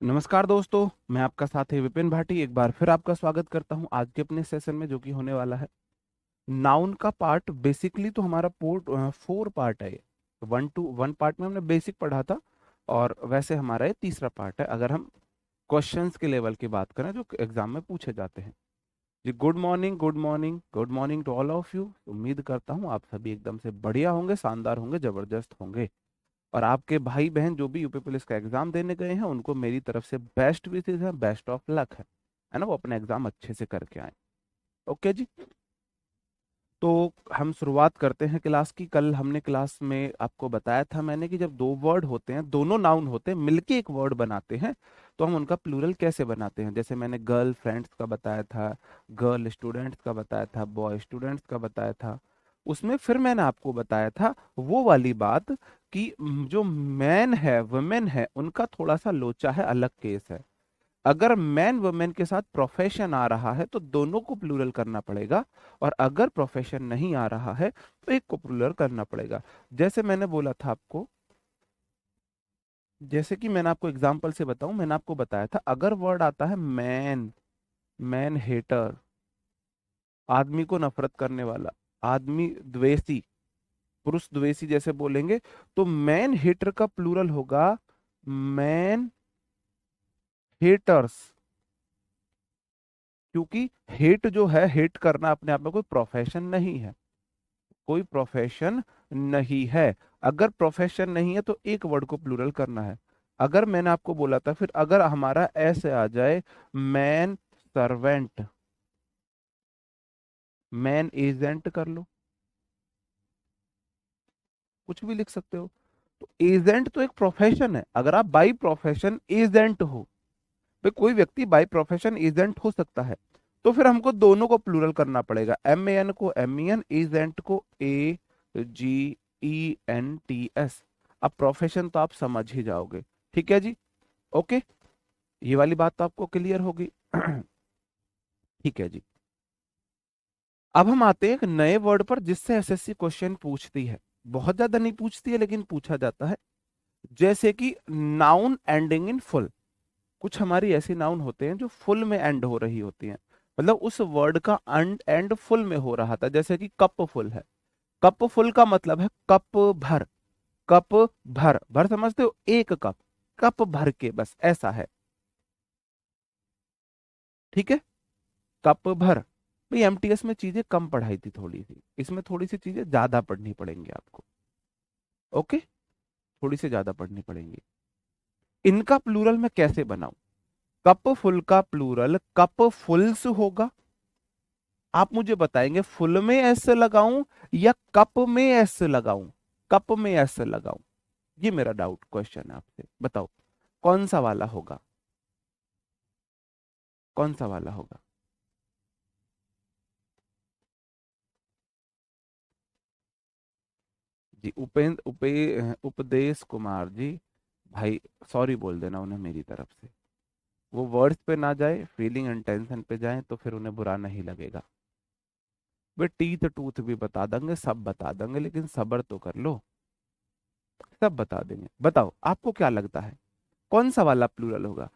नमस्कार दोस्तों, मैं आपका साथी विपिन भाटी एक बार फिर आपका स्वागत करता हूं आज के अपने सेशन में, जो कि होने वाला है नाउन का पार्ट। बेसिकली तो हमारा पोर्ट 4 पार्ट है ये। 1 पार्ट में हमने बेसिक पढ़ा था, और वैसे हमारा ये तीसरा पार्ट है अगर हम क्वेश्चंस के लेवल की बात करें जो एग्जाम में पूछे जाते हैं। जी, good morning, good morning, good morning to all of you. उम्मीद करता हूँ आप सभी एकदम से बढ़िया होंगे, शानदार होंगे, जबरदस्त होंगे। और आपके भाई बहन जो भी यूपी पुलिस का एग्जाम देने गए हैं उनको मेरी तरफ से बेस्ट विशेष है, बेस्ट ऑफ लक है ना। वो अपना एग्जाम अच्छे से करके आए। ओके जी। तो हम शुरुआत करते हैं क्लास की। कल हमने क्लास में आपको बताया था मैंने कि जब दो वर्ड होते हैं, दोनों नाउन होते हैं, मिलके एक वर्ड बनाते हैं, तो हम उनका प्लूरल कैसे बनाते हैं। जैसे मैंने गर्ल फ्रेंड्स का बताया था, गर्ल स्टूडेंट्स का बताया था, बॉय स्टूडेंट्स का बताया था। उसमें फिर मैंने आपको बताया था वो वाली बात कि जो मैन है वुमेन है उनका थोड़ा सा लोचा है, अलग केस है। अगर मैन वुमेन के साथ प्रोफेशन आ रहा है तो दोनों को प्लूरल करना पड़ेगा, और अगर प्रोफेशन नहीं आ रहा है तो एक को प्लूरल करना पड़ेगा। जैसे मैंने बोला था आपको, जैसे कि मैंने आपको एग्जांपल से बताऊं, मैंने आपको बताया था अगर वर्ड आता है मैन, मैन हेटर, आदमी को नफरत करने वाला, आदमी द्वेषी, पुरुष द्वेषी जैसे बोलेंगे, तो मैन हेटर का प्लूरल होगा मैन हेटर्स। क्योंकि हेट जो है, हेट करना अपने आप में कोई प्रोफेशन नहीं है, कोई प्रोफेशन नहीं है। अगर प्रोफेशन नहीं है तो एक वर्ड को प्लूरल करना है। अगर मैंने आपको बोला था, फिर अगर हमारा ऐसे आ जाए मैन सर्वेंट, मैन एजेंट कर लो, कुछ भी लिख सकते हो। तो एजेंट तो एक प्रोफेशन है। अगर आप बाई प्रोफेशन एजेंट हो, भाई कोई व्यक्ति बाई प्रोफेशन एजेंट हो सकता है, तो फिर हमको दोनों को प्लूरल करना पड़ेगा। एम ए एन को एम ई एन, एजेंट को ए जी ई एन टी एस। अब प्रोफेशन तो आप समझ ही जाओगे। ठीक है जी। ओके, ये वाली बात तो आपको क्लियर होगी। ठीक है जी। अब हम आते हैं एक नए वर्ड पर जिससे एसएससी क्वेश्चन पूछती है। बहुत ज्यादा नहीं पूछती है लेकिन पूछा जाता है। जैसे कि नाउन एंडिंग इन फुल। कुछ हमारी ऐसी नाउन होते हैं जो फुल में एंड हो रही होती हैं, मतलब उस वर्ड का एंड एंड फुल में हो रहा था। जैसे कि कप फुल है। कप फुल का मतलब है कप भर। कप भर, भर समझते हो, एक कप, कप भर के, बस ऐसा है। ठीक है, कप भर। भाई एमटीएस में चीजें कम पढ़ाई थी थोड़ी सी, इसमें थोड़ी सी चीजें ज्यादा पढ़नी पड़ेंगी आपको। ओके, थोड़ी सी ज्यादा पढ़नी पड़ेंगी। इनका प्लूरल मैं कैसे बनाऊं। कप फुल का प्लूरल कप फुल्स होगा। आप मुझे बताएंगे फुल में एस लगाऊं या कप में एस लगाऊं। कप में एस लगाऊं, ये मेरा डाउट क्वेश्चन है आपसे। बताओ कौन सा वाला होगा, कौन सा वाला होगा। जी, उपदेश कुमार जी, भाई सॉरी बोल देना उन्हें मेरी तरफ से। वो वर्ड्स पे ना जाए, फीलिंग एंड टेंशन पे जाए तो फिर उन्हें बुरा नहीं लगेगा। वे टीथ टूथ भी बता देंगे, सब बता देंगे, लेकिन सब्र तो कर लो, सब बता देंगे। बताओ आपको क्या लगता है कौन सा वाला प्लूरल होगा।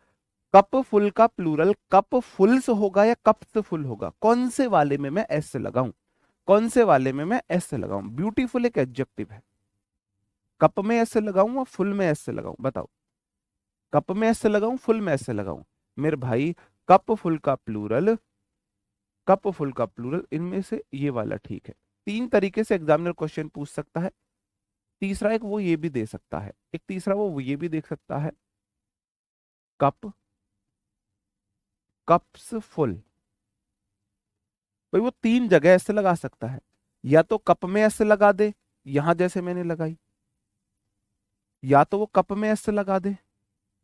कप फुल का प्लूरल कप फुल्स होगा या कप्स फुल होगा। कौन से वाले में मैं एस लगाऊं, कौन से वाले में मैं एस लगाऊं। ब्यूटीफुल एक एडजेक्टिव है। कप में एस लगाऊं या फुल में एस लगाऊं, बताओ। कप में एस लगाऊं, फुल में एस लगाऊं। मेरे भाई, कप फुल का प्लूरल, कप फुल का प्लूरल, इनमें से ये वाला ठीक है। तीन तरीके से एग्जामिनर क्वेश्चन पूछ सकता है। तीसरा एक वो ये भी दे सकता है, एक तीसरा वो ये भी देख सकता है, कप, कप्स फुल। भाई वो तीन जगह ऐसे लगा सकता है। या तो कप में ऐसे लगा दे, यहां जैसे मैंने लगाई, या तो वो कप में ऐसे लगा दे,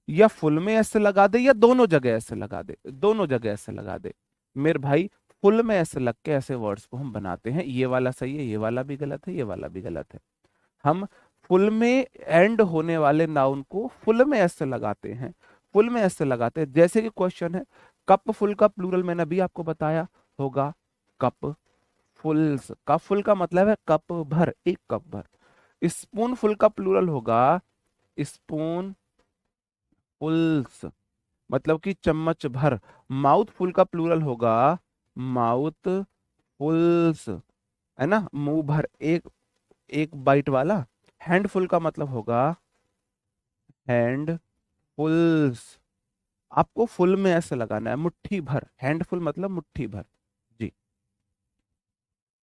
या फुल में ऐसे लगा दे, या दोनों जगह ऐसे लगा दे, दोनों जगह ऐसे लगा दे। मेरे भाई, फुल में ऐसे लग के ऐसे वर्ड्स को हम बनाते हैं। ये वाला सही है, ये वाला भी गलत है, ये वाला भी गलत है। हम फुल में एंड होने वाले नाउन को फुल में ऐसे लगाते हैं, फुल में ऐसे लगाते हैं। जैसे कि क्वेश्चन है, कप फुल का प्लूरल मैंने अभी आपको बताया होगा कप फुल्स। कप फुल का मतलब है कप भर, एक कप भर। स्पून फुल का प्लूरल होगा स्पून फुल्स। मतलब कि चम्मच भर। माउथ फुल का प्लूरल होगा माउथ फुल्स, है ना, मुंह भर, एक एक बाइट वाला। हैंडफुल का मतलब होगा हैंड फुल्स। आपको फुल में ऐसे लगाना है, मुट्ठी भर, हैंडफुल मतलब मुट्ठी भर। जी।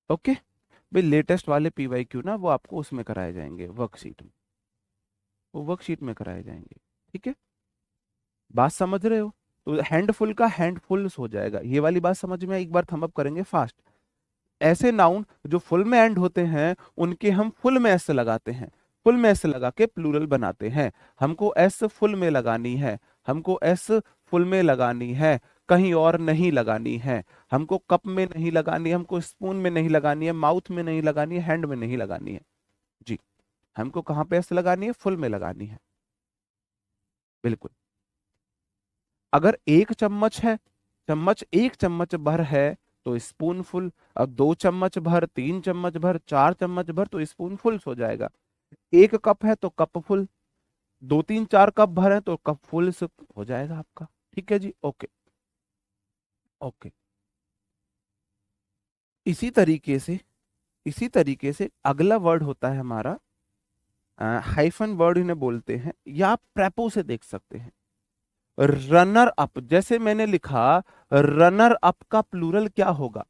ओके। भाई लेटेस्ट वाले पीवाईक्यू ना वो आपको उसमें कराए जाएंगे, वर्कशीट में, वो वर्कशीट में कराए जाएंगे। ठीक है, बात समझ रहे हो? तो हैंडफुल का हैंडफुल्स हो जाएगा, ये वाली बात समझ में आई? एक बार थंब अप करेंगे फास्ट। ऐसे नाउन जो फुल में एंड होते हैं उनके हम फुल में एस लगाते हैं, फुल में एस लगा के प्लूरल बनाते हैं। हमको एस फुल में लगानी है, हमको एस फुल में लगानी है, कहीं और नहीं लगानी है। हमको कप में नहीं लगानी है, हमको स्पून में नहीं लगानी है, माउथ में नहीं लगानी है, हैंड में नहीं लगानी है। जी। हमको कहाँ पे एस लगानी है? फुल में लगानी है। बिल्कुल। अगर एक चम्मच है, चम्मच एक चम्मच भर है तो स्पून फुल। अब 2 चम्मच भर, 3 चम्मच भर, 4 चम्मच भर तो स्पून फुल हो जाएगा। एक कप है तो कप फुल, 2 3 4 कप भर है तो कप फुल हो जाएगा आपका। ठीक है जी, ओके। ओके। इसी तरीके से, इसी तरीके से अगला वर्ड होता है हमारा, हाइफन वर्ड इन्हें बोलते हैं, या आप प्रेपो से देख सकते हैं। रनर अप, जैसे मैंने लिखा, रनर अप का प्लूरल क्या होगा?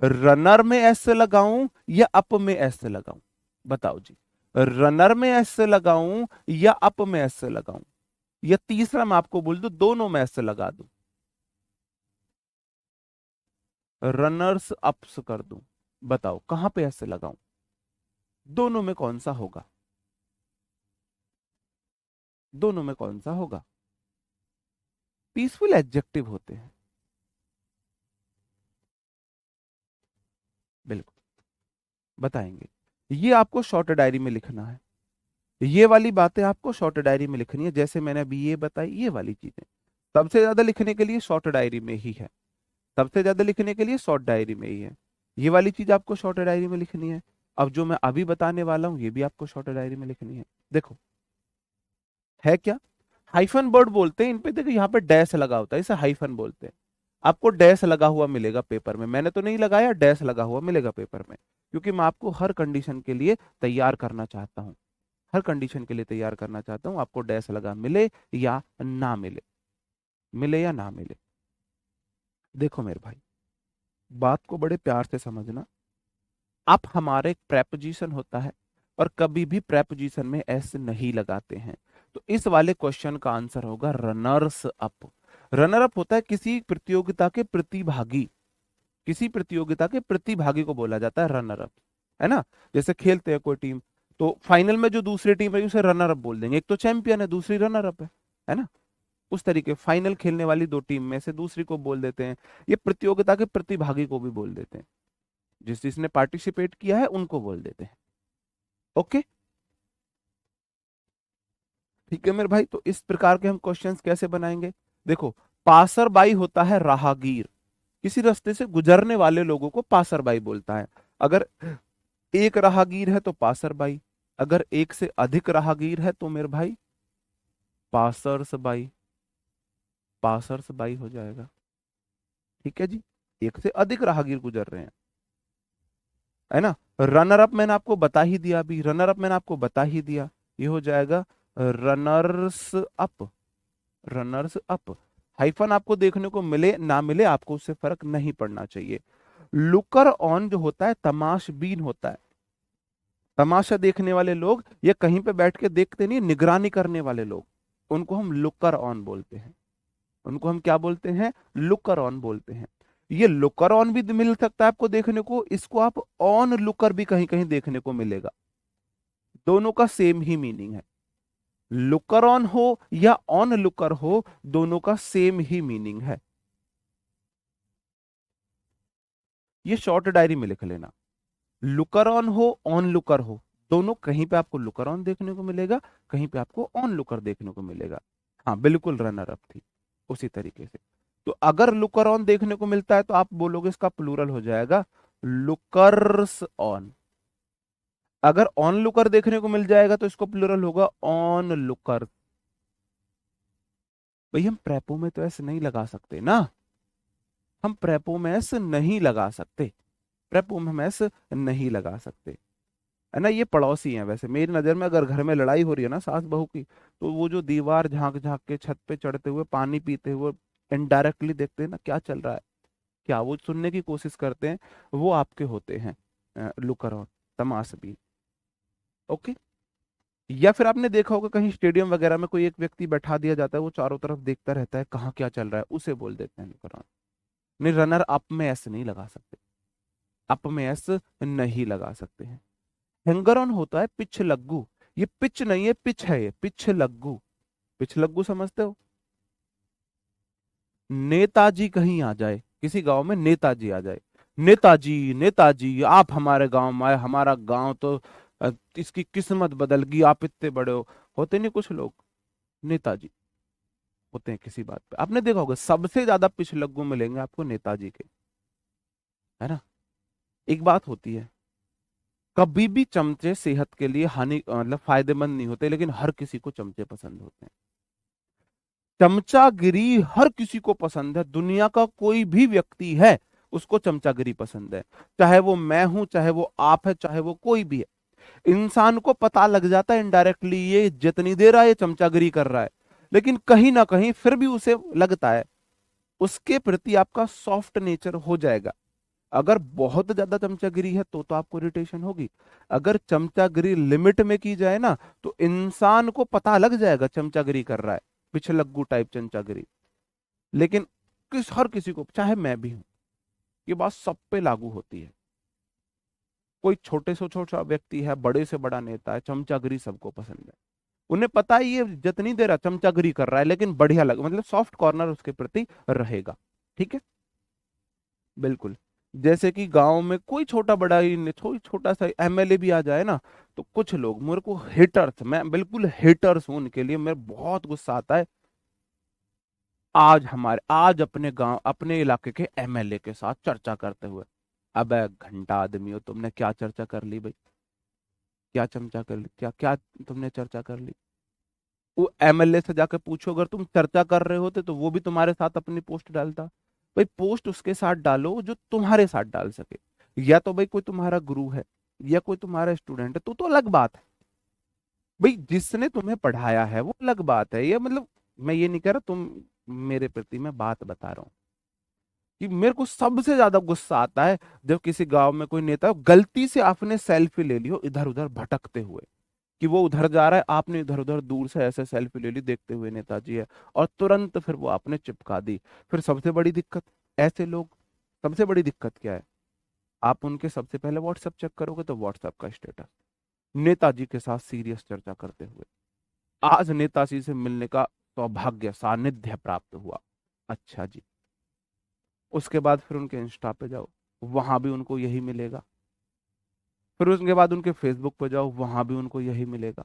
रनर में एस लगाऊं या अप में एस लगाऊं? बताओ जी। रनर में एस लगाऊं या अप में एस लगाऊं? या तीसरा मैं आपको बोल दूं दोनों में एस लगा दूं, रनर्स अप्स कर दूं? बताओ कहां पे एस लगाऊं? दोनों में कौन सा होगा? दोनों में कौन सा होगा? पीसफुल एडजेक्टिव होते हैं। बिल्कुल बताएंगे। ये आपको शॉर्ट डायरी में लिखना है, ये वाली बातें आपको शॉर्ट डायरी में लिखनी है, जैसे मैंने अभी ये बताई, ये वाली चीजें सबसे ज्यादा लिखने के लिए शॉर्ट डायरी में ही है, सबसे ज्यादा लिखने के लिए शॉर्ट डायरी में ही है। ये वाली चीज आपको शॉर्ट डायरी में लिखनी है। अब जो मैं अभी बताने वाला हूं ये भी आपको शॉर्ट डायरी में लिखनी है। देखो है क्या, हाइफन वर्ड बोलते हैं इन पे। देखो यहाँ पे डैश लगा होता है, इसे हाइफन बोलते हैं। आपको डैश लगा हुआ मिलेगा पेपर में, मैंने तो नहीं लगाया, डैश लगा हुआ मिलेगा पेपर में, क्योंकि मैं आपको हर कंडीशन के लिए तैयार करना चाहता हूँ, हर कंडीशन के लिए तैयार करना चाहता हूँ। आपको डैश लगा मिले या ना मिले, मिले या ना मिले। देखो मेरे भाई, बात को बड़े प्यार से समझना। आप हमारे एक प्रेपोजिशन होता है, और कभी भी प्रेपोजिशन में एस नहीं लगाते हैं। तो इस वाले क्वेश्चन का आंसर होगा रनर्स अप। रनर अप होता है किसी प्रतियोगिता के प्रतिभागी, किसी प्रतियोगिता के प्रतिभागी को बोला जाता है रनर अप, है ना। जैसे खेलते हैं कोई टीम, तो फाइनल में जो दूसरी टीम है उसे रनर अप बोल देंगे, एक तो चैंपियन है दूसरी रनर अप है ना। उस तरीके फाइनल खेलने वाली 2 टीम में से दूसरी को बोल देते हैं। ये प्रतियोगिता के प्रतिभागी को भी बोल देते हैं, जिस जिसने पार्टिसिपेट किया है उनको बोल देते हैं। ओके। ठीक है मेरे भाई, तो इस प्रकार के हम क्वेश्चंस कैसे बनाएंगे? देखो, पासर बाई होता है राहगीर, किसी रास्ते से गुजरने वाले लोगों को पासर बाई बोलता है। अगर एक राहगीर है तो पासर बाई, अगर एक से अधिक राहगीर है तो मेरे भाई पासर्स बाई, पासर्स बाई हो जाएगा। ठीक है जी, एक से अधिक राहगीर गुजर रहे हैं, है ना। रनर अप मैंने आपको बता ही दिया, अभी रनर अप मैंने आपको बता ही दिया, ये हो जाएगा runners up, runners up. Hyphen आपको देखने को मिले ना मिले आपको उससे फर्क नहीं पड़ना चाहिए। लुकर ऑन जो होता है तमाशबीन होता है, तमाशा देखने वाले लोग, ये कहीं पे बैठ के देखते नहीं, निगरानी करने वाले लोग, उनको हम लुकर ऑन बोलते हैं, उनको हम क्या बोलते हैं? लुकर ऑन बोलते हैं। ये लुकर ऑन भी मिल सकता है आपको देखने को, इसको आप ऑन लुकर भी कहीं कहीं देखने को मिलेगा, दोनों का सेम ही मीनिंग है। लुकर ऑन हो या ऑन लुकर हो, दोनों का सेम ही मीनिंग है। ये शॉर्ट डायरी में लिख लेना, लुकर ऑन हो ऑन लुकर हो, दोनों कहीं पे आपको लुकर ऑन देखने को मिलेगा, कहीं पे आपको ऑन लुकर देखने को मिलेगा। हाँ बिल्कुल रनर अप थी उसी तरीके से। तो अगर लुकर ऑन देखने को मिलता है तो आप बोलोगे इसका प्लूरल हो जाएगा लुकर्स ऑन। अगर ऑन लुकर देखने को मिल जाएगा तो इसको प्लूरल होगा ऑन लुकर। भाई हम प्रेपो में तो ऐसे नहीं लगा सकते ना, हम प्रेपो में ऐसे नहीं लगा सकते, प्रेपो में हम ऐसे नहीं लगा सकते, है ना। ये पड़ोसी हैं वैसे मेरी नजर में, अगर घर में लड़ाई हो रही है ना सास बहू की, तो वो जो दीवार झांक झांक के छत पे चढ़ते हुए पानी पीते हुए इनडायरेक्टली देखते हैं ना क्या चल रहा है, क्या वो सुनने की कोशिश करते हैं, वो आपके होते हैं लुकर और तमाशबीन। ओके। या फिर आपने देखा होगा कहीं स्टेडियम वगैरह में कोई एक व्यक्ति बैठा दिया जाता है, वो चारों तरफ देखता रहता है कहाँ क्या चल रहा है, उसे बोल देते हैं लुकर ऑन। नहीं, रनर अप में ऐसे नहीं लगा सकते, अप में ऐसे नहीं लगा सकते हैं। हैंगर ऑन होता है पिच लग्गू, ये पिच नहीं है पिच है, ये पिच लग्गू। पिच लग्गू समझते हो? नेताजी कहीं आ जाए, किसी गांव में नेताजी आ जाए, नेताजी नेताजी आप हमारे गांव में आए, हमारा गांव तो इसकी किस्मत बदल गई, आप इतने बड़े हो। होते नहीं कुछ लोग नेताजी होते हैं किसी बात पे, आपने देखा होगा सबसे ज्यादा पिच लग्गू मिलेंगे आपको नेताजी के, है ना। एक बात होती है, कभी भी चमचे सेहत के लिए हानि मतलब फायदेमंद नहीं होते, लेकिन हर किसी को चमचे पसंद होते हैं। चमचागिरी हर किसी को पसंद है, दुनिया का कोई भी व्यक्ति है उसको चमचागिरी पसंद है, चाहे वो मैं हूं, चाहे वो आप है, चाहे वो कोई भी है। इंसान को पता लग जाता है इनडायरेक्टली ये जितनी देर है ये चमचागिरी कर रहा है, लेकिन कहीं ना कहीं फिर भी उसे लगता है, उसके प्रति आपका सॉफ्ट नेचर हो जाएगा। अगर बहुत ज्यादा चमचागिरी है तो आपको इरिटेशन होगी। अगर चमचागिरी लिमिट में की जाए ना, तो इंसान को पता लग जाएगा चमचागिरी कर रहा है, पिछलग्गू टाइप चमचागिरी। लेकिन हर किसी को, चाहे मैं भी हूं, ये बात सब पे लागू होती है। कोई छोटे से छोटा व्यक्ति है, बड़े से बड़ा नेता है, चमचागिरी सबको पसंद है। उन्हें पता है ये जितनी देर चमचागिरी कर रहा है, लेकिन बढ़िया लग मतलब सॉफ्ट कॉर्नर उसके प्रति रहेगा। ठीक है, बिल्कुल। जैसे कि गांव में कोई छोटा बड़ा ही छोटा सा एमएलए भी आ जाए ना, तो कुछ लोग मेरे को हेटर्स, मैं बिल्कुल हेटर्स हूं उनके लिए, मेरे बहुत गुस्सा आता है। आज अपने गांव अपने इलाके के एमएलए के साथ चर्चा करते हुए, अबे घंटा आदमी हो, तुमने क्या चर्चा कर ली भाई, क्या चर्चा कर ली, क्या क्या तुमने चर्चा कर ली। वो एमएलए से जाकर पूछो, अगर तुम चर्चा कर रहे होते तो वो भी तुम्हारे साथ अपनी पोस्ट डालता। भाई पोस्ट उसके साथ डालो जो तुम्हारे साथ डाल सके, या तो भाई कोई तुम्हारा गुरु है, या कोई तुम्हारा स्टूडेंट है, तो अलग बात है। भाई जिसने तुम्हें पढ़ाया है वो अलग बात है, ये मतलब मैं ये नहीं कह रहा, तुम मेरे प्रति मैं बात बता रहा हूँ कि मेरे को सबसे ज्यादा गुस्सा आता है जब किसी गांव में कोई नेता गलती से आपने सेल्फी ले ली हो इधर उधर भटकते हुए, कि वो उधर जा रहा है, आपने इधर उधर दूर से ऐसे सेल्फी ले ली, देखते हुए नेताजी है, और तुरंत फिर वो आपने चिपका दी। फिर सबसे बड़ी दिक्कत, ऐसे लोग, सबसे बड़ी दिक्कत क्या है, आप उनके सबसे पहले व्हाट्सएप चेक करोगे तो व्हाट्सएप का स्टेटस, नेताजी के साथ सीरियस चर्चा करते हुए, आज नेताजी से मिलने का सौभाग्य सानिध्य प्राप्त हुआ। अच्छा जी। उसके बाद फिर उनके इंस्टा पे जाओ, वहां भी उनको यही मिलेगा। फिर उसके बाद उनके फेसबुक पे जाओ, वहां भी उनको यही मिलेगा।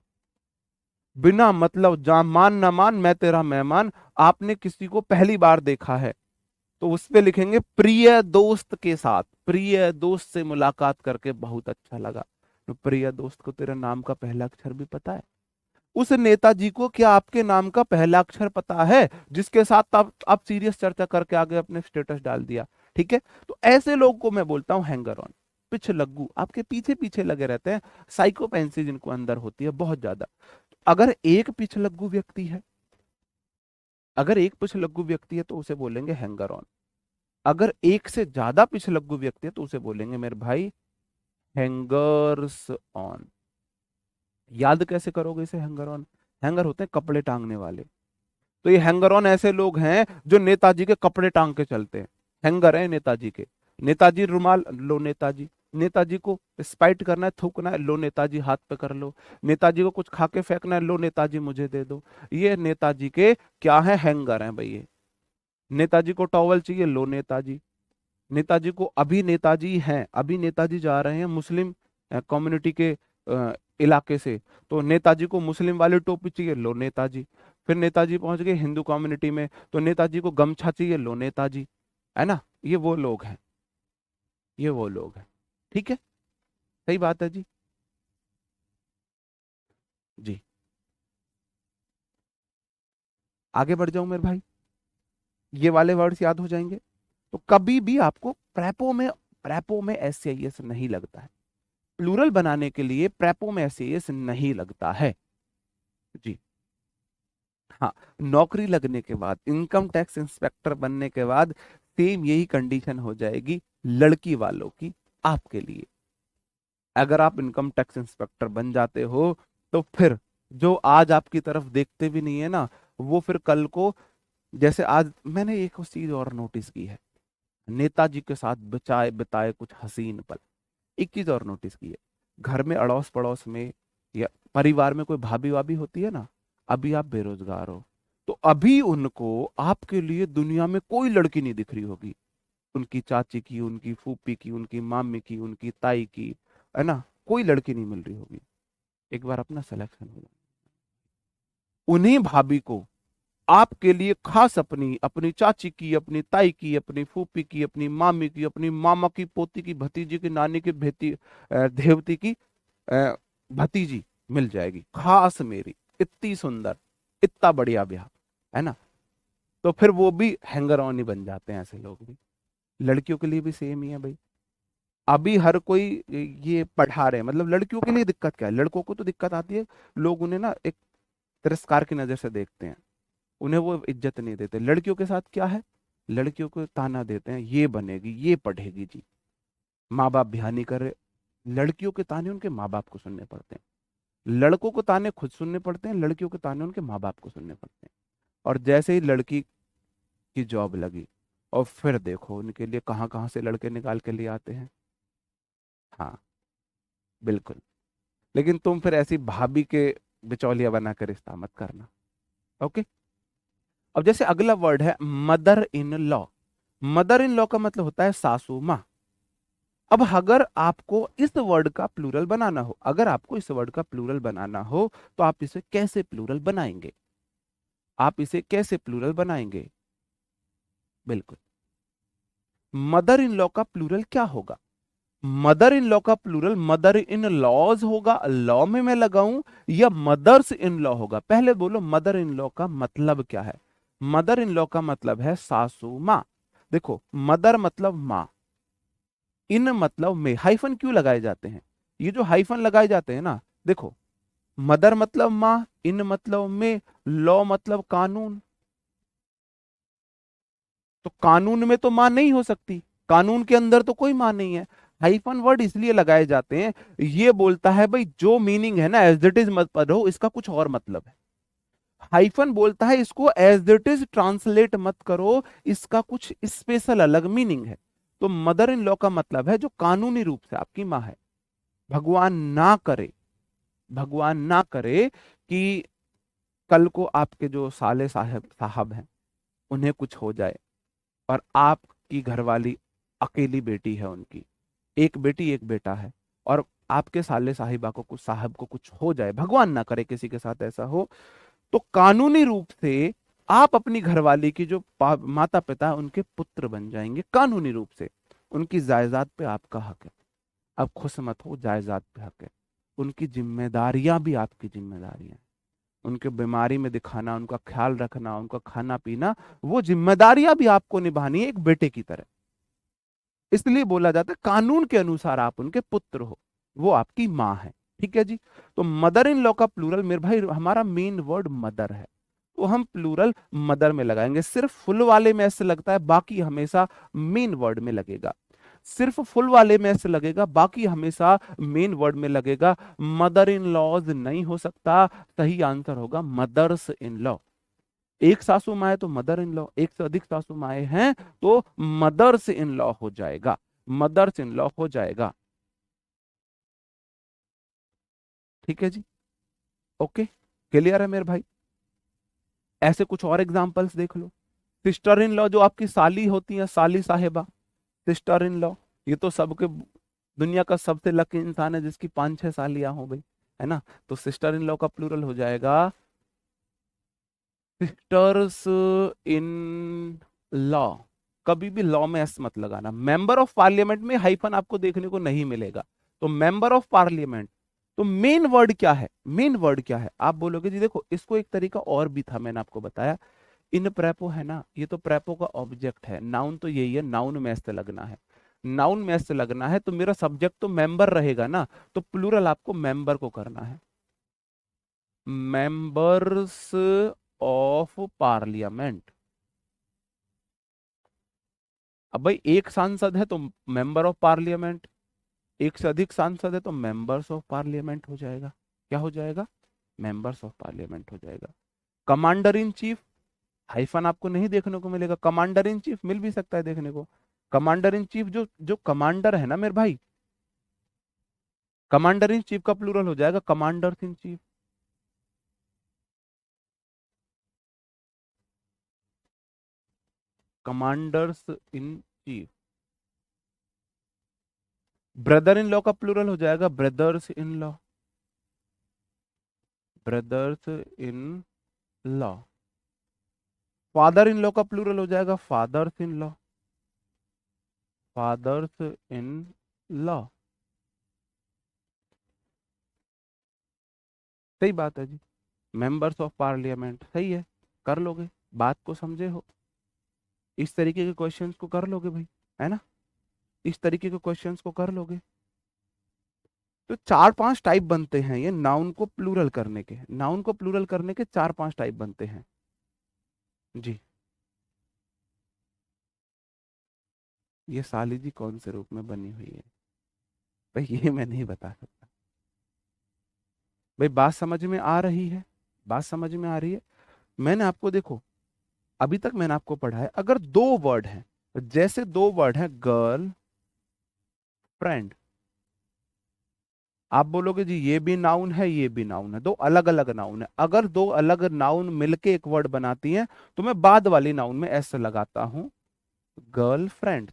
बिना मतलब जा मान ना मान मैं तेरा मेहमान, आपने किसी को पहली बार देखा है तो उस पे लिखेंगे प्रिय दोस्त के साथ, प्रिय दोस्त से मुलाकात करके बहुत अच्छा लगा। तो प्रिय दोस्त को तेरा नाम का पहला अक्षर भी पता है? उस नेताजी को क्या आपके नाम का पहला अक्षर पता है, जिसके साथ आप सीरियस चर्चा करके आगे अपने स्टेटस डाल दिया? ठीक है, तो ऐसे लोग को मैं बोलता हूं हैंगर ऑन, पिछ लग्गू, आपके पीछे पीछे लगे रहते हैं, साइकोपेंसी जिनको अंदर होती है बहुत ज्यादा। अगर एक पिछलग्गू व्यक्ति है, अगर एक पिछलग्गू व्यक्ति है तो उसे बोलेंगे हैंगर ऑन। अगर एक से ज्यादा पिछलग्गू व्यक्ति है तो उसे बोलेंगे मेरे भाई हैंगर्स ऑन। याद कैसे करोगे इसे हैंगर ऑन? हैंगर होते हैं कपड़े टांगने वाले, तो ये हैंगर ऑन ऐसे लोग हैं जो नेताजी के कपड़े टांग के चलते हैं, हैंगर है नेताजी के। नेताजी रुमाल, लो नेताजी। नेताजी को स्पाइट करना है, थूकना है, लो नेताजी हाथ पे कर लो। नेताजी को कुछ खा के फेंकना है, लो नेताजी मुझे दे दो। ये नेताजी के क्या है, हैंगर हैं भाई ये। नेताजी को टॉवल चाहिए, लो नेताजी। नेताजी को, अभी नेताजी हैं, अभी नेताजी जा रहे हैं मुस्लिम कम्युनिटी के इलाके से, तो नेताजी को मुस्लिम वाली टोपी चाहिए, लो नेताजी। फिर नेताजी पहुंच गए हिंदू कम्युनिटी में, तो नेताजी को गमछा चाहिए, लो नेताजी। है ना, ये वो लोग हैं, ये वो लोग हैं। ठीक है, सही बात है जी। जी। आगे बढ़ जाऊं मेरे भाई, ये वाले वर्ड्स याद हो जाएंगे। तो कभी भी आपको प्रेपो में एस सी आई एस नहीं लगता है, प्लूरल बनाने के लिए प्रेपो में एस सी आई एस नहीं लगता है जी। हाँ, नौकरी लगने के बाद, इनकम टैक्स इंस्पेक्टर बनने के बाद सेम यही कंडीशन हो जाएगी लड़की वालों की आपके लिए। अगर आप इनकम टैक्स इंस्पेक्टर बन जाते हो तो फिर जो आज आपकी तरफ देखते भी नहीं है ना, वो फिर कल को, जैसे आज मैंने एक चीज और नोटिस की है, नेताजी के साथ बचाए बिताए कुछ हसीन पल, एक चीज और नोटिस की है, घर में अड़ोस पड़ोस में या परिवार में कोई भाभी वाभी होती है ना, अभी आप बेरोजगार हो तो अभी उनको आपके लिए दुनिया में कोई लड़की नहीं दिख रही होगी, उनकी चाची की, उनकी फूफी की, उनकी मामी की, उनकी ताई की, है ना, कोई लड़की नहीं मिल रही होगी। एक बार अपना सिलेक्शन हो जाए, उन्हीं भाभी को आपके लिए खास अपनी अपनी चाची की, अपनी ताई की, अपनी फूफी की, अपनी मामी की, अपनी मामा की पोती की, भतीजी की, नानी की भेती देवती की अ, भतीजी मिल जाएगी खास मेरी, इतनी सुंदर, इतना बढ़िया ब्याह, है ना। तो फिर वो भी हैंगर ऑन ही बन जाते हैं ऐसे लोग भी। लड़कियों के लिए भी सेम ही है भाई। अभी हर कोई ये पढ़ा रहे हैं, मतलब लड़कियों के लिए दिक्कत क्या है, लड़कों को तो दिक्कत आती है, लोग उन्हें ना एक तिरस्कार की नजर से देखते हैं, उन्हें वो इज्जत नहीं देते। लड़कियों के साथ क्या है, लड़कियों को ताना देते हैं, ये बनेगी, ये पढ़ेगी जी, माँ बाप भी हानि कर रहे। लड़कियों के ताने उनके माँ बाप को सुनने पड़ते हैं, लड़कों को ताने खुद सुनने पड़ते हैं, लड़कियों के ताने उनके माँ बाप को सुनने पड़ते हैं। और जैसे ही लड़की की जॉब लगी, और फिर देखो उनके लिए कहाँ कहाँ से लड़के निकाल के लिए आते हैं। हाँ, बिल्कुल। लेकिन तुम फिर ऐसी भाभी के बिचौलिया बना कर रिश्ता मत करना। ओके। अब जैसे अगला वर्ड है mother in law. Mother in law का मतलब होता है सासू माँ। अब अगर आपको इस वर्ड का प्लूरल बनाना हो, अगर आपको इस वर्ड का प्लूरल बनाना हो तो आप इसे कैसे प्लूरल बनाएंगे, आप इसे कैसे प्लूरल बनाएंगे? बिल्कुल, मदर इन लॉ का प्लूरल क्या होगा? मदर इन लॉ का प्लूरल मदर इन लॉज होगा, लॉ में मैं लगाऊं, या मदर्स इन लॉ होगा? पहले बोलो मदर इन लॉ का मतलब क्या है। मदर इन लॉ का मतलब है सासू माँ। देखो, मदर मतलब माँ, इन मतलब में, हाइफन क्यों लगाए जाते हैं? ये जो हाइफन लगाए जाते हैं ना, देखो, मदर मतलब माँ, इन मतलब में, लॉ मतलब कानून। तो कानून में तो मां नहीं हो सकती, कानून के अंदर तो कोई मां नहीं है। हाइफन वर्ड इसलिए लगाए जाते हैं, ये बोलता है भाई जो मीनिंग है ना एज इट इज मत पढ़ो, इसका कुछ और मतलब है। हाइफन बोलता है इसको एज इट इज ट्रांसलेट मत करो, इसका कुछ स्पेशल अलग मीनिंग है। तो मदर इन लॉ का मतलब है जो कानूनी रूप से आपकी मां है। भगवान ना करे, भगवान ना करे कि कल को आपके जो साले साहब साहब हैं उन्हें कुछ हो जाए, और आपकी घरवाली अकेली बेटी है उनकी, एक बेटी एक बेटा है, और आपके साले साहिबा को कुछ, साहब को कुछ हो जाए, भगवान ना करे किसी के साथ ऐसा हो, तो कानूनी रूप से आप अपनी घरवाली की जो माता पिता उनके पुत्र बन जाएंगे, कानूनी रूप से उनकी जायदाद पे आपका हक है। अब खुश मत हो, जायदाद पे हक है, उनकी जिम्मेदारियां भी आपकी जिम्मेदारियां हैं, उनके बीमारी में दिखाना, उनका ख्याल रखना, उनका खाना पीना, वो जिम्मेदारियां भी आपको निभानी है एक बेटे की तरह। इसलिए बोला जाता है कानून के अनुसार आप उनके पुत्र हो, वो आपकी माँ है। ठीक है जी। तो मदर इन लॉ का प्लूरल मेरे भाई, हमारा मेन वर्ड मदर है, तो हम प्लूरल मदर में लगाएंगे। सिर्फ फुल वाले में ऐसे लगता है, बाकी हमेशा मेन वर्ड में लगेगा। सिर्फ फुल वाले में ऐसे लगेगा, बाकी हमेशा मेन वर्ड में लगेगा। मदर इन लॉज नहीं हो सकता, सही आंसर होगा मदर्स इन लॉ। एक सासू माँ है तो मदर इन लॉ, एक से अधिक सासू माएँ हैं तो मदर्स इन लॉ हो जाएगा, मदर्स इन लॉ हो जाएगा। ठीक है जी। ओके, क्लियर है मेरे भाई? ऐसे कुछ और एग्जांपल्स देख लो। सिस्टर इन लॉ, जो आपकी साली होती है, साली साहेबा, सिस्टर इन लॉ, ये तो सबके, दुनिया का सबसे लकी इंसान है जिसकी 5-6 सालियां हो गई, है ना। तो सिस्टर इन लॉ का प्लूरल हो जाएगा सिस्टर्स इन लॉ। कभी भी लॉ में एस मत लगाना। मेंबर ऑफ पार्लियामेंट में हाइफन आपको देखने को नहीं मिलेगा। तो मेंबर ऑफ पार्लियामेंट, तो मेन वर्ड क्या है, मेन वर्ड क्या है? आप बोलोगे जी देखो इसको एक तरीका और भी था, मैंने आपको बताया, इन प्रेपो है ना, ये तो प्रेपो का ऑब्जेक्ट है, नाउन तो यही है, नाउन में ऐसे लगना है, नाउन में ऐसे लगना है, तो मेरा सब्जेक्ट तो मेंबर रहेगा ना, तो प्लूरल आपको मेंबर को करना है, मेंबर्स ऑफ पार्लियामेंट। अब भाई एक सांसद है तो मेंबर ऑफ पार्लियामेंट, एक से अधिक सांसद है तो मेंबर्स ऑफ पार्लियामेंट हो जाएगा, क्या हो जाएगा, मेंबर्स ऑफ पार्लियामेंट हो जाएगा। कमांडर इन चीफ, हाइफन आपको नहीं देखने को मिलेगा, कमांडर इन चीफ मिल भी सकता है देखने को, कमांडर इन चीफ जो जो कमांडर है ना मेरे भाई, कमांडर इन चीफ का प्लूरल हो जाएगा commanders in chief. Commanders in chief. Brother in law का प्लूरल हो जाएगा brothers in law, brothers in law. Father in law का प्लूरल हो जाएगा fathers in law, fathers in law. सही बात है जी, मेंबर्स ऑफ पार्लियामेंट सही है, कर लोगे, बात को समझे हो, इस तरीके के क्वेश्चंस को कर लोगे भाई, है ना, इस तरीके के क्वेश्चंस को कर लोगे। तो चार पांच टाइप बनते हैं ये नाउन को प्लूरल करने के, नाउन को प्लूरल करने के चार पांच टाइप बनते हैं जी। ये साली जी कौन से रूप में बनी हुई है भाई, ये मैं नहीं बता सकता भाई, बात समझ में आ रही है, बात समझ में आ रही है। मैंने आपको देखो, अभी तक मैंने आपको पढ़ा है, अगर दो वर्ड हैं, जैसे दो वर्ड हैं गर्ल फ्रेंड, आप बोलोगे जी ये भी नाउन है ये भी नाउन है, दो अलग अलग नाउन है, अगर दो अलग नाउन मिलके एक वर्ड बनाती हैं तो मैं बाद वाली नाउन में एस लगाता हूं, गर्ल फ्रेंड,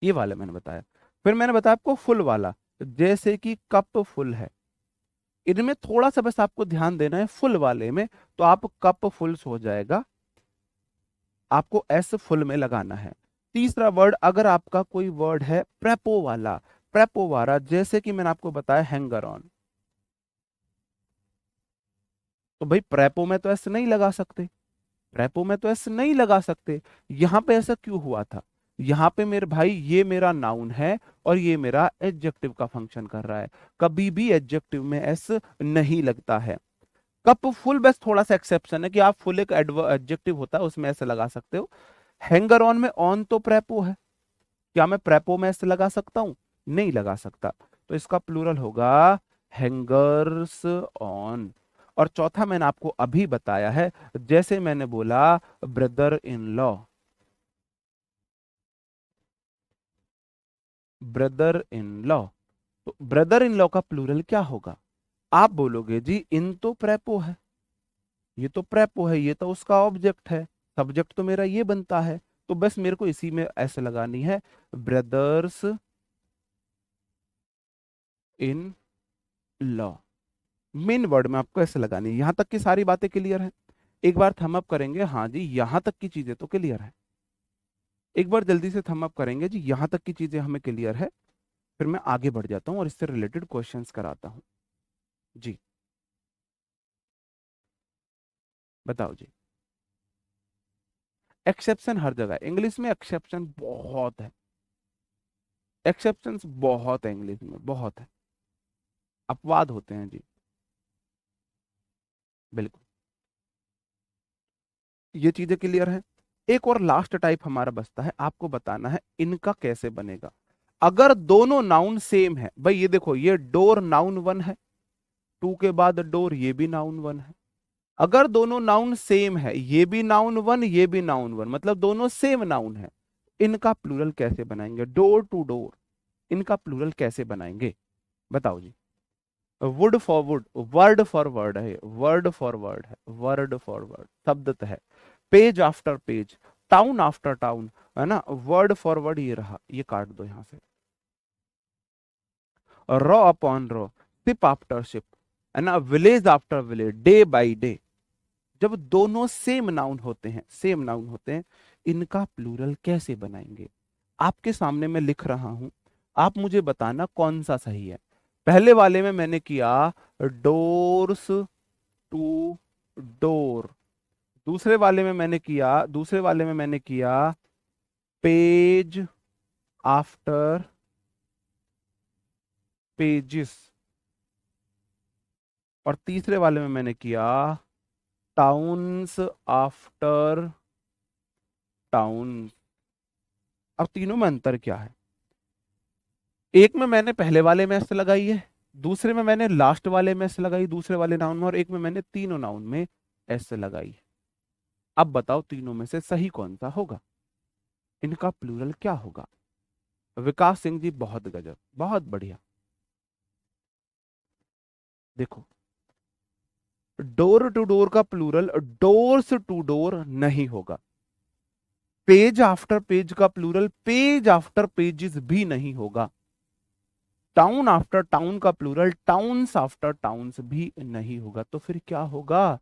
ये वाला मैंने बताया। फिर मैंने बताया आपको फुल वाला, जैसे कि कप फुल है, इनमें थोड़ा सा बस आपको ध्यान देना है, फुल वाले में तो आप कप फुल्स हो जाएगा, आपको एस फुल में लगाना है। तीसरा वर्ड, अगर आपका कोई वर्ड है प्रेपो वाला, प्रेपो वाला जैसे कि मैंने आपको बताया हैंगर ऑन, तो भाई प्रेपो में तो एस नहीं लगा सकते, प्रेपो में तो ऐसे नहीं लगा सकते, यहां पे ऐसा क्यों हुआ था, यहां पे मेरे भाई ये मेरा नाउन है और ये मेरा एडजेक्टिव का फंक्शन कर रहा है, कभी भी एडजेक्टिव में एस नहीं लगता है। कप फुल बस थोड़ा सा एक्सेप्शन है कि आप फुल एक एडजेक्टिव होता है उसमें ऐसे लगा सकते हो। हैंगर ऑन में ऑन तो प्रेपो है, क्या मैं प्रेपो में ऐसे लगा सकता हूं, नहीं लगा सकता, तो इसका प्लूरल होगा हैंगर्स ऑन। और चौथा मैंने आपको अभी बताया है, जैसे मैंने बोला brother in law, brother in law, तो ब्रदर इन लॉ का प्लूरल क्या होगा, आप बोलोगे जी इन तो प्रेपो है, ये तो प्रेपो है, ये तो उसका ऑब्जेक्ट है, सब्जेक्ट तो मेरा ये बनता है, तो बस मेरे को इसी में ऐसे लगानी है, brothers in law, main word में आपको ऐसे लगानी है। यहां तक की सारी बातें क्लियर है, एक बार थम अप करेंगे, हाँ जी यहां तक की चीजें तो क्लियर है, एक बार जल्दी से थम अप करेंगे जी, यहां तक की चीजें हमें क्लियर है, फिर मैं आगे बढ़ जाता हूं और इससे रिलेटेड क्वेश्चंस कराता हूं जी। बताओ जी, एक्सेप्शन हर जगह है इंग्लिश में, एक्सेप्शन बहुत है, एक्सेप्शंस बहुत है इंग्लिश में, बहुत है, अपवाद होते हैं जी, बिल्कुल, ये चीजें क्लियर है। एक और लास्ट टाइप हमारा बचता है, आपको बताना है इनका कैसे बनेगा, अगर दोनों नाउन सेम है, भाई ये देखो ये डोर नाउन वन है, टू के बाद डोर ये भी नाउन वन है, अगर दोनों नाउन सेम है, ये भी नाउन वन ये भी नाउन वन, मतलब दोनों सेम नाउन है, इनका प्लूरल कैसे बनाएंगे, डोर टू डोर, इनका प्लूरल कैसे बनाएंगे, बताओ जी। Wood for wood, word for word है, वर्ड फॉर वर्ड है, वर्ड फॉर वर्ड शब्द है, page after page, town after town, है ना, वर्ड फॉर वर्ड ये रहा, ये काट दो यहां से, raw upon raw, ship after ship, है ना, village after village, day by day, जब दोनों सेम नाउन होते हैं, सेम नाउन होते हैं, इनका प्लूरल कैसे बनाएंगे, आपके सामने मैं लिख रहा हूं, आप मुझे बताना कौन सा सही है। पहले वाले में मैंने किया डोर्स टू डोर, दूसरे वाले में मैंने किया पेज आफ्टर पेजिस, और तीसरे वाले में मैंने किया टाउन्स आफ्टर टाउन। अब तीनों में अंतर क्या है? एक में मैंने पहले वाले में एस लगाई है, दूसरे में मैंने लास्ट वाले में एस लगाई दूसरे वाले नाउन में, और एक में मैंने तीनों नाउन में एस लगाई है। अब बताओ तीनों में से सही कौन सा होगा, इनका प्लूरल क्या होगा? विकास सिंह जी बहुत गजब, बहुत बढ़िया। देखो, डोर टू डोर का प्लूरल डोर्स टू डोर नहीं होगा। पेज आफ्टर पेज का प्लूरल पेज आफ्टर पेजेस भी नहीं होगा। टाउन आफ्टर टाउन का प्लूरल टाउन्स आफ्टर टाउन्स भी नहीं होगा। तो फिर क्या होगा?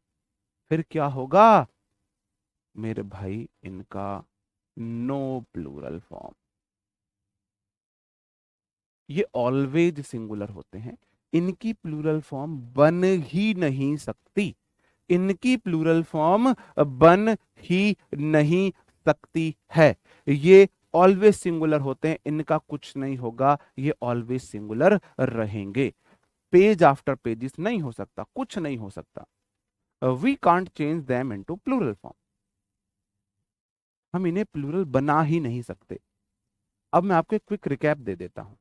फिर क्या होगा मेरे भाई? इनका नो प्लूरल फॉर्म। ये ऑलवेज सिंगुलर होते हैं, इनकी प्लूरल फॉर्म बन ही नहीं सकती। इनकी प्लूरल फॉर्म बन ही नहीं सकती है। ये ऑलवेज सिंगुलर होते हैं, इनका कुछ नहीं होगा, ये ऑलवेज सिंगुलर रहेंगे। पेज आफ्टर पेजेस नहीं हो सकता, कुछ नहीं हो सकता। We can't change them into plural form. हम इन्हें प्लूरल बना ही नहीं सकते। अब मैं आपको एक क्विक रिकैप दे देता हूं।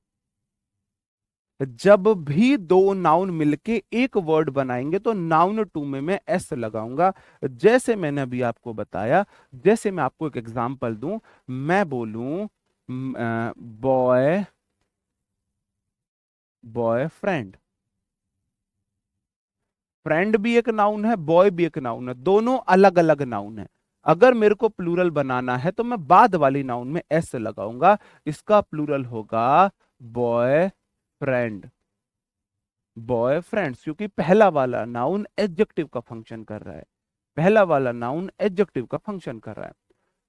जब भी दो नाउन मिलके एक वर्ड बनाएंगे तो नाउन टू में मैं एस लगाऊंगा। जैसे मैंने अभी आपको बताया, जैसे मैं आपको एक एग्जांपल दूं, मैं बोलूं बॉय बॉयफ्रेंड। फ्रेंड भी एक नाउन है, बॉय भी एक नाउन है, दोनों अलग अलग नाउन है। अगर मेरे को प्लूरल बनाना है तो मैं बाद वाली नाउन में एस लगाऊंगा। इसका प्लूरल होगा बॉय फ्रेंड। बॉय फ्रेंड्स, क्योंकि पहला वाला नाउन एडजेक्टिव का फंक्शन कर रहा है। पहला वाला नाउन एडजेक्टिव का फंक्शन कर रहा है।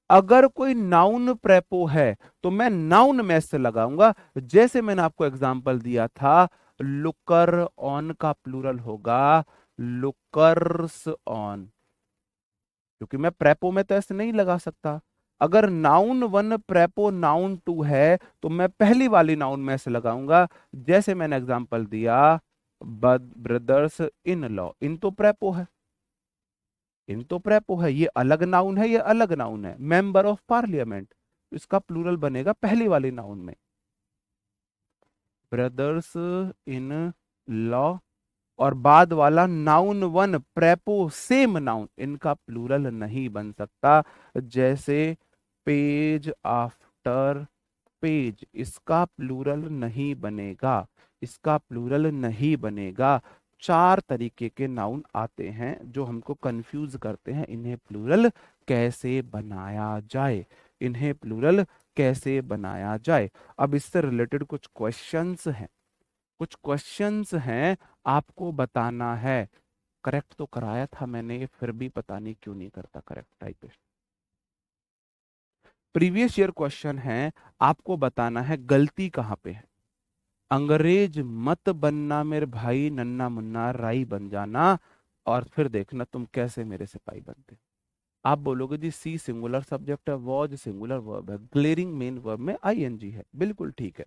अगर कोई नाउन प्रेपो है तो मैं नाउन में से लगाऊंगा। जैसे मैंने आपको एग्जांपल दिया था, लुकर ऑन का प्लूरल होगा लुकर्स ऑन, क्योंकि मैं प्रेपो में तो ऐसे नहीं लगा सकता। अगर नाउन वन प्रेपो नाउन टू है तो मैं पहली वाली नाउन में से लगाऊंगा। जैसे मैंने एग्जांपल दिया, ब्रदर्स इन लॉ, इन तो प्रेपो है, इन तो प्रेपो है, ये अलग नाउन है, ये अलग नाउन है। मेंबर ऑफ पार्लियामेंट, इसका प्लूरल बनेगा पहली वाली नाउन में, ब्रदर्स इन लॉ। और बाद वाला नाउन वन प्रेपो सेम नाउन, इनका प्लूरल नहीं बन सकता। जैसे पेज आफ्टर पेज, इसका प्लूरल नहीं बनेगा, इसका प्लूरल नहीं बनेगा। चार तरीके के नाउन आते हैं जो हमको कंफ्यूज करते हैं, इन्हें प्लूरल कैसे बनाया जाए, इन्हें प्लूरल कैसे बनाया जाए। अब इससे रिलेटेड कुछ क्वेश्चंस हैं, कुछ क्वेश्चंस हैं, आपको बताना है। करेक्ट तो कराया था मैंने, फिर भी पता नहीं क्यों नहीं करता correct typist. Previous year question है, आपको बताना है गलती कहां पे है। अंग्रेज मत बनना मेरे भाई, नन्ना मुन्ना राई बन जाना, और फिर देखना तुम कैसे मेरे सिपाही बनते। आप बोलोगे जी सी सिंगुलर सब्जेक्ट है, वॉज सिंगुलर वर्ब है, ग्लेरिंग मेन वर्ब में आईएनजी है, बिल्कुल ठीक है।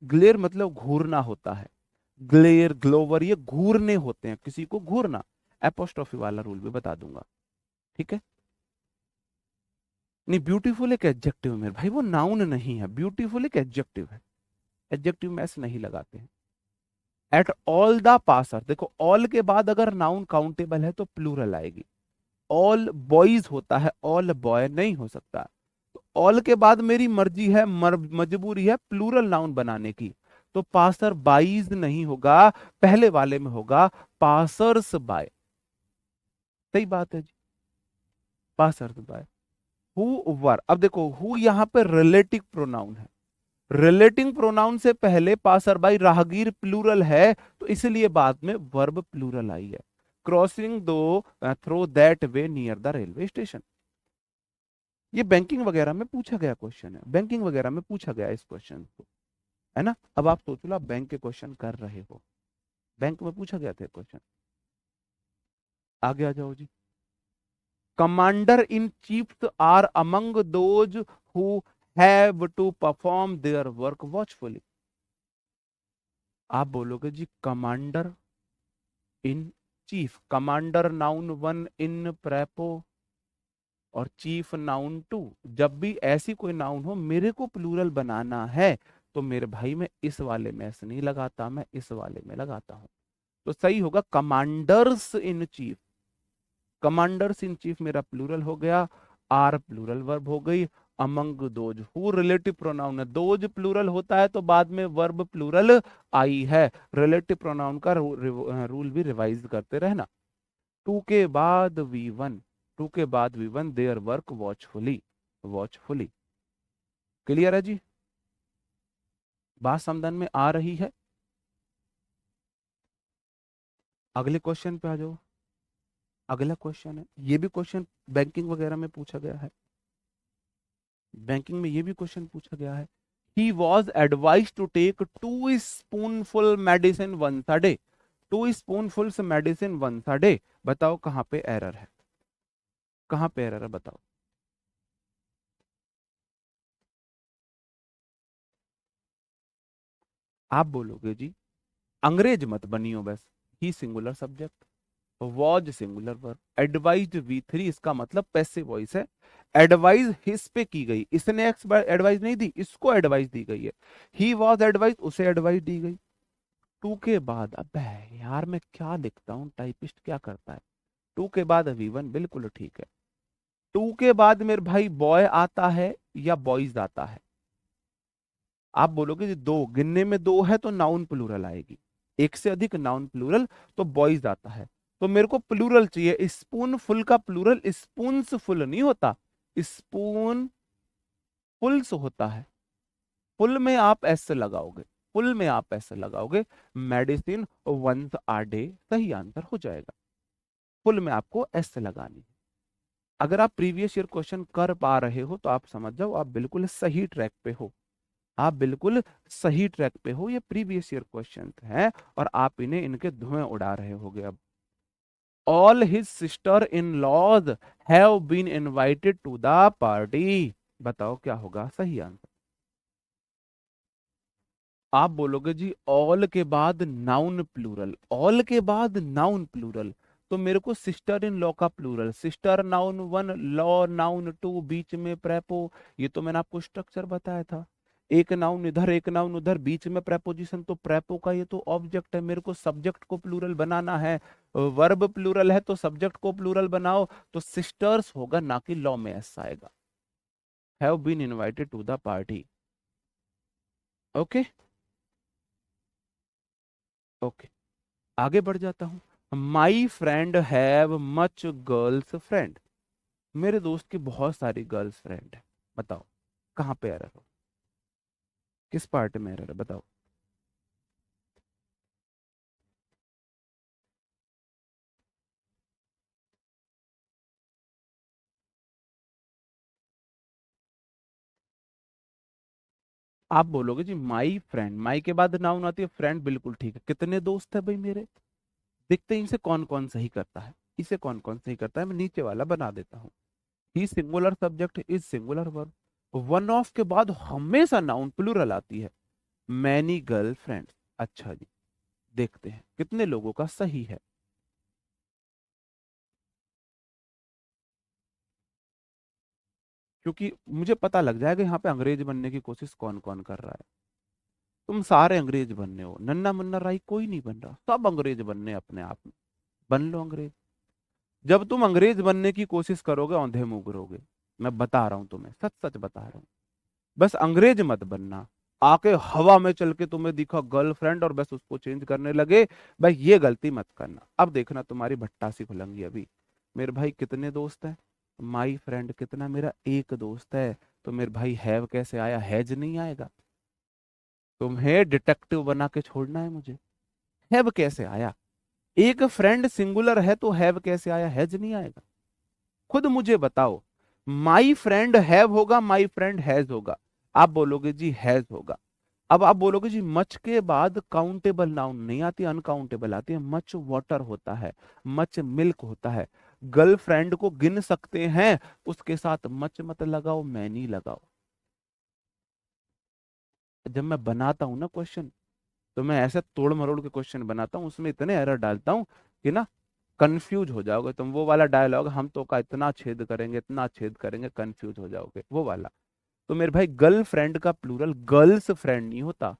ग्लेयर मतलब घूरना होता है, ग्लेयर ग्लोवर ये घूरने होते हैं, किसी को घूरना। एपोस्ट्रोफी वाला रूल भी बता दूंगा, ठीक है। नहीं, ब्यूटीफुल एक एडजेक्टिव है मेरे भाई, वो नाउन नहीं है, ब्यूटीफुल एक एडजेक्टिव है। एडजेक्टिव में ऐसे नहीं लगाते हैं। एट ऑल द पासर, देखो ऑल के बाद अगर नाउन काउंटेबल है तो प्लूरल आएगी। ऑल बॉयज होता है, ऑल बॉय नहीं हो सकता। तो ऑल के बाद मेरी मर्जी है, मजबूरी है प्लूरल नाउन बनाने की, तो पासर बाईज नहीं होगा, पहले वाले में होगा पासर्स बाय। सही बात है जी, पासर्स बाय। हु वर, अब देखो हु यहां पे रिलेटिव प्रोनाउन है, रिलेटिंग प्रोनाउन से पहले पासर बाई राहगीर प्लूरल है, तो इसलिए बाद में वर्ब प्लूरल आई है। Crossing to throw that way near the railway station, ये बैंकिंग वगैरह में पूछा गया क्वेश्चन है, बैंकिंग वगैरह में पूछा गया इस क्वेश्चन को, है ना। अब आप सोच लो, आप बैंक के क्वेश्चन कर रहे हो, बैंक में पूछा गया था क्वेश्चन। आगे आ जाओ जी। Commander in chiefs are among those who have to perform their work watchfully. आप बोलोगे जी commander in chief, commander noun one in prepo और चीफ नाउन टू। जब भी ऐसी कोई नाउन हो मेरे को प्लूरल बनाना है तो मेरे भाई मैं इस वाले में ऐसे नहीं लगाता, मैं इस वाले में लगाता हूं। तो सही होगा commanders in chief. Commanders in chief मेरा प्लूरल हो गया, आर प्लूरल वर्ब हो गई, among those who relative pronoun है, दोज प्लूरल होता है तो बाद में वर्ब प्लूरल आई है। रिलेटिव प्रोनाउन का रूल भी रिवाइज करते रहना। टू के बाद वी वन, टू के बाद V one their work watchfully, watchfully. Clear है जी, बात समझ में आ रही है। अगले क्वेश्चन पे आ जाओ। अगला क्वेश्चन है, ये भी क्वेश्चन बैंकिंग वगैरह में पूछा गया है, बैंकिंग में ये भी क्वेश्चन पूछा गया है। He was advise to take 2 spoonful medicine once a day, 2 spoonful medicine once a day. बताओ कहां पे एरर है, कहां पे एरर है बताओ। आप बोलोगे जी अंग्रेज मत बनियो बस, he singular subject, was singular verb, advised V3 इसका मतलब पैसिव वॉइस है। एडवाइस हिस पे की गई, इसने एडवाइस नहीं दी, इसको एडवाइस दी गई है। ही वॉज एडवाइस, उसे एडवाइस दी गई। टू के बाद, अब यार मैं क्या लिखता हूँ, टाइपिस्ट क्या करता है। टू के बाद V1 बिल्कुल ठीक है। टू के बाद मेरे भाई बॉय आता है या बॉयज आता है। आप बोलोगे जी दो, गिनने में दो है तो नाउन प्लूरल आएगी, एक से अधिक नाउन प्लूरल तो बॉयज आता है। तो मेरे को प्लूरल चाहिए, स्पून फुल का प्लूरल स्पून्स फुल नहीं होता, स्पून फुल्स होता है। फुल में आप ऐसे लगाओगे, फुल में आप ऐसे लगाओगे, मेडिसिन वंस आ डे सही आंसर हो जाएगा। फुल में आपको ऐसे लगानी है। अगर आप प्रीवियस ईयर क्वेश्चन कर पा रहे हो तो आप समझ जाओ आप बिल्कुल सही ट्रैक पे हो, आप बिल्कुल सही ट्रैक पे हो। ये प्रीवियस ईयर क्वेश्चन हैं और आप इन्हें इनके धुएं उड़ा रहे होगे अब। All his sister in laws have been invited to the party. बताओ क्या होगा सही आंसर। आप बोलोगे जी ऑल के बाद नाउन प्लूरल, ऑल के बाद नाउन प्लूरल, तो मेरे को सिस्टर इन लॉ का plural, sister noun one, law noun two, बीच में प्रेपो। ये तो मैंने आपको स्ट्रक्चर बताया था, एक नाउन इधर एक नाउन उधर, बीच में प्रेपोजिशन, तो प्रेपो का ये तो ऑब्जेक्ट है, मेरे को सब्जेक्ट को प्लूरल बनाना है। वर्ब प्लूरल है तो सब्जेक्ट को प्लूरल बनाओ, तो सिस्टर्स होगा ना कि लॉ में ऐसा आएगा। Have been invited to the party. Okay okay, आगे बढ़ जाता हूं। My friend have much girls friend, मेरे दोस्त की बहुत सारी गर्ल्स फ्रेंड है। बताओ कहां पे एरर हो, किस पार्ट में एरर है बताओ। आप बोलोगे जी माई फ्रेंड, माई के बाद नाउन आती है, फ्रेंड बिल्कुल ठीक है। कितने दोस्त है भाई मेरे, देखते हैं इसे कौन कौन सही करता है, इसे कौन कौन सही करता है। मैं नीचे वाला बना देता हूँ। He singular subject is singular verb, one of के बाद हमेशा नाउन प्लूरल आती है। मैनी गर्लफ्रेंड्स, अच्छा जी देखते हैं कितने लोगों का सही है। क्योंकि मुझे पता लग जाएगा यहाँ पे अंग्रेज बनने की कोशिश कौन कौन कर रहा है। तुम सारे अंग्रेज बनने हो, नन्ना मुन्ना राई कोई नहीं बन रहा, सब अंग्रेज बनने अपने आप में। बन लो अंग्रेज। जब तुम अंग्रेज बनने की कोशिश करोगे औंधे मुंह गिरोगे, मैं बता रहा हूं तुम्हें, सच सच बता रहा हूं। बस अंग्रेज मत बनना, आके हवा में चल के तुम्हें दिखा गर्लफ्रेंड और बस उसको चेंज करने लगे, भाई ये गलती मत करना। अब देखना तुम्हारी भट्टासी खुलेंगी अभी। मेरे भाई कितने दोस्त हैं, माई फ्रेंड कितना, मेरा एक दोस्त है। तो मेरे भाई हैव कैसे आया, हैज नहीं आएगा। तुम्हें डिटेक्टिव बना के छोड़ना है मुझे। हैव कैसे आया, एक फ्रेंड सिंगुलर है तो हैव कैसे आया, हैज नहीं आएगा। खुद मुझे बताओ। माई फ्रेंड हैव होगा, माई फ्रेंड हैज होगा। आप बोलोगे जी हैज होगा। अब आप बोलोगे जी मच के बाद काउंटेबल नाउन नहीं आती, अनकाउंटेबल आती है। मच वाटर होता है, मच मिल्क होता है। गर्लफ्रेंड को गिन सकते हैं, उसके साथ मच मत लगाओ, मैनी लगाओ। जब मैं बनाता हूं ना क्वेश्चन, तो मैं ऐसे तोड़ मरोड़ के क्वेश्चन बनाता हूँ, उसमें इतने एरर डालता हूँ कि ना कंफ्यूज हो जाओगे तुम। वो वाला डायलॉग, हम तो का इतना छेद करेंगे, इतना छेद करेंगे, कंफ्यूज हो जाओगे, वो वाला। तो मेरे भाई, गर्लफ्रेंड का प्लूरल गर्ल्स फ्रेंड नहीं होता,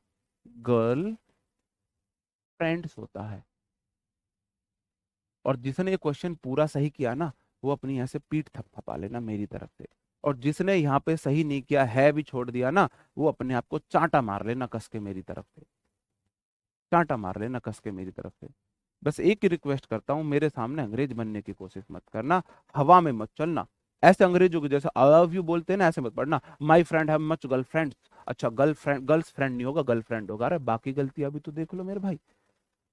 गर्ल फ्रेंड्स होता है। और जिसने ये क्वेश्चन पूरा सही किया ना, वो अपनी ऐसे पीठ थपथपा लेना मेरी तरफ से। और जिसने यहाँ पे सही नहीं किया है भी छोड़ दिया ना, वो अपने आप को चांटा मार लेना कस के मेरी तरफ से, चांटा मार लेना कस के मेरी तरफ से। बस एक ही रिक्वेस्ट करता हूँ, मेरे सामने अंग्रेज बनने की कोशिश मत करना, हवा में मत चलना। ऐसे अंग्रेजों के जैसे आई लव यू बोलते हैं ना, ऐसे मत पढ़ना, माई फ्रेंड हैव मच गर्लफ्रेंड्स। अच्छा, गर्लफ्रेंड गर्ल्स फ्रेंड नहीं होगा, गर्लफ्रेंड होगा। अरे बाकी गलतियां भी तो देख लो मेरे भाई,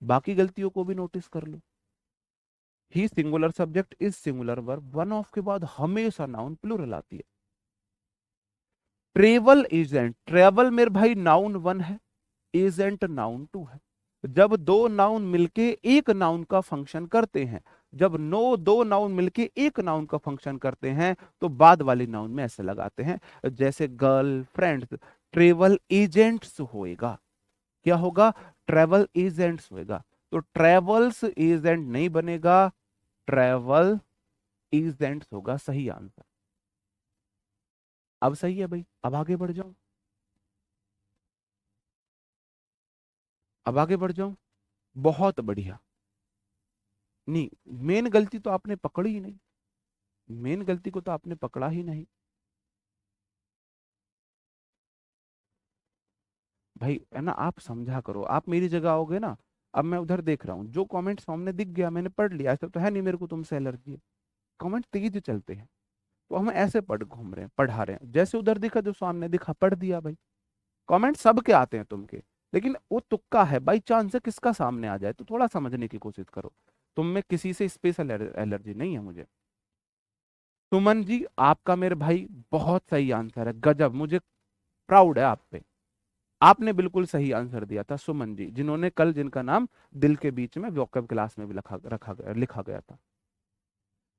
बाकी गलतियों को भी नोटिस कर लो। He singular subject, is singular verb, one of के बाद हमेशा नाउन प्लूरल आती है। ट्रेवल एजेंट, ट्रेवल मेरे भाई नाउन वन है, एजेंट नाउन टू है। जब दो नाउन मिलके एक नाउन का फंक्शन करते हैं, जब दो नाउन मिलके एक नाउन का फंक्शन करते हैं, तो बाद वाली नाउन में ऐसे लगाते हैं, जैसे गर्ल फ्रेंड्स, ट्रेवल एजेंट्स होएगा। क्या होगा? ट्रेवल एजेंट्स होएगा। तो ट्रेवल्स एजेंट नहीं बनेगा, ट्रेवल एजेंट्स होगा सही आंसर। अब सही है भाई, अब आगे बढ़ जाओ, अब आगे बढ़ जाओ। बहुत बढ़िया। नहीं, मेन गलती तो आपने पकड़ी ही नहीं, मेन गलती को तो आपने पकड़ा ही नहीं। भाई है ना, आप समझा करो, आप मेरी जगह आओगे ना। अब मैं उधर देख रहा हूँ, जो कमेंट सामने दिख गया मैंने पढ़ लिया, ऐसा तो है नहीं मेरे को तुमसे एलर्जी है। कमेंट तेज चलते हैं, तो हम ऐसे पढ़ घूम रहे हैं, पढ़ा रहे हैं, जैसे उधर दिखा, जो सामने दिखा पढ़ दिया भाई। कमेंट सबके आते हैं तुमके, लेकिन वो तुक्का है, बाई चांस है किसका सामने आ जाए, तो थोड़ा समझने की कोशिश करो। तुम में किसी से स्पेशल एलर्जी नहीं है मुझे। सुमन जी, आपका मेरे भाई बहुत सही आंसर है, गजब, मुझे प्राउड है आप पे। आपने बिल्कुल सही आंसर दिया था सुमन जी, जिन्होंने कल, जिनका नाम दिल के बीच में वोकैब क्लास में भी लिखा गया था।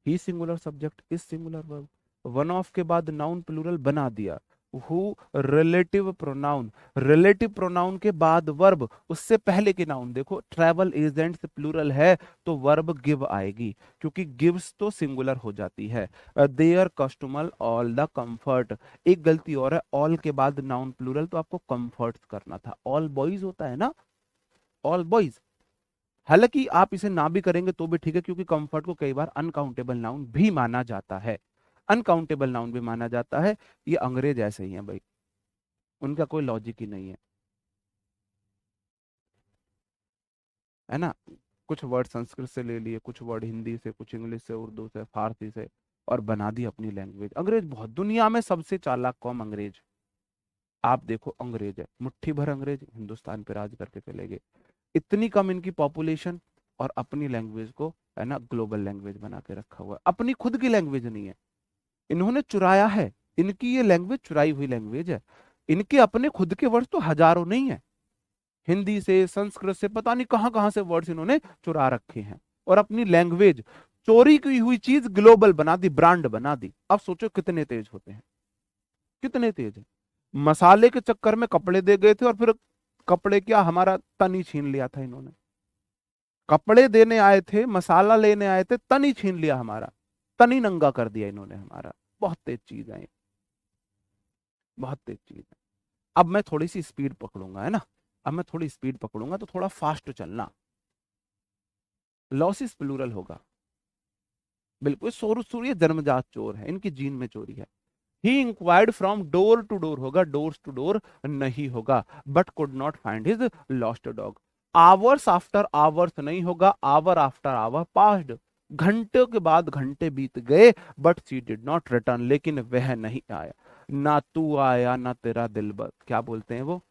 He singular subject, is singular verb, one of के बाद नाउन प्लूरल बना दिया। Who, relative pronoun, relative pronoun के बाद वर्ब, उससे पहले के नाउन देखो, ट्रैवल एजेंट्स प्लूरल है, तो वर्ब गिव आएगी, क्योंकि गिव्स तो सिंगुलर हो जाती है। There customer all the comfort, एक गलती और है, ऑल के बाद नाउन प्लूरल, तो आपको कंफर्ट करना था, ऑल बॉयज होता है ना, ऑल बॉयज। हालांकि आप इसे ना भी करेंगे तो भी ठीक है, क्योंकि कंफर्ट को कई बार अनकाउंटेबल नाउन भी माना जाता है, अनकाउंटेबल नाउन भी माना जाता है। ये अंग्रेज ऐसे ही हैं भाई, उनका कोई लॉजिक ही नहीं है ना। कुछ वर्ड संस्कृत से ले लिए, कुछ वर्ड हिंदी से, कुछ इंग्लिश से, उर्दू से, फारसी से, और बना दी अपनी लैंग्वेज। अंग्रेज बहुत, दुनिया में सबसे चालाक कौम अंग्रेज। आप देखो, अंग्रेज है, मुट्ठी भर अंग्रेज हिंदुस्तान पे राज करके चले गए। इतनी कम इनकी पॉपुलेशन, और अपनी लैंग्वेज को है ना ग्लोबल लैंग्वेज बना के रखा हुआ है, अपनी खुद की लैंग्वेज नहीं है, इन्होंने चुराया है। इनकी ये लैंग्वेज चुराई हुई लैंग्वेज है। इनके अपने खुद के वर्ड्स तो हजारों नहीं है, हिंदी से, संस्कृत से, पता नहीं कहां कहां से वर्ड्स इन्होंने चुरा रखे हैं, और अपनी लैंग्वेज, चोरी की हुई चीज ग्लोबल बना दी, ब्रांड बना दी। अब सोचो कितने तेज होते हैं, कितने तेज है। मसाले के चक्कर में कपड़े दे गए थे, और फिर कपड़े क्या, हमारा तन ही छीन लिया था इन्होंने। कपड़े देने आए थे, मसाला लेने आए थे, तन ही छीन लिया हमारा, तन ही नंगा कर दिया इन्होंने हमारा। बहुत तेज चीज है ये, बहुत तेज चीज है। अब मैं थोड़ी सी स्पीड पकड़ूंगा, है ना, अब मैं थोड़ी स्पीड पकड़ूंगा, तो थोड़ा फास्ट चलना। लॉसिस प्लूरल होगा, बिल्कुल। सोरू सूर्य जन्मजात चोर है, इनकी जीन में चोरी है। He inquired from door to door होगा, डोर्स टू डोर नहीं होगा, but could not find his lost dog. Hours after hours नहीं होगा, आवर आफ्टर आवर पास्ड, घंटे के बाद घंटे बीत गए, but she did not return, लेकिन वह नहीं आया। ना तू आया, ना तेरा दिल क्या बोलते हैं वो,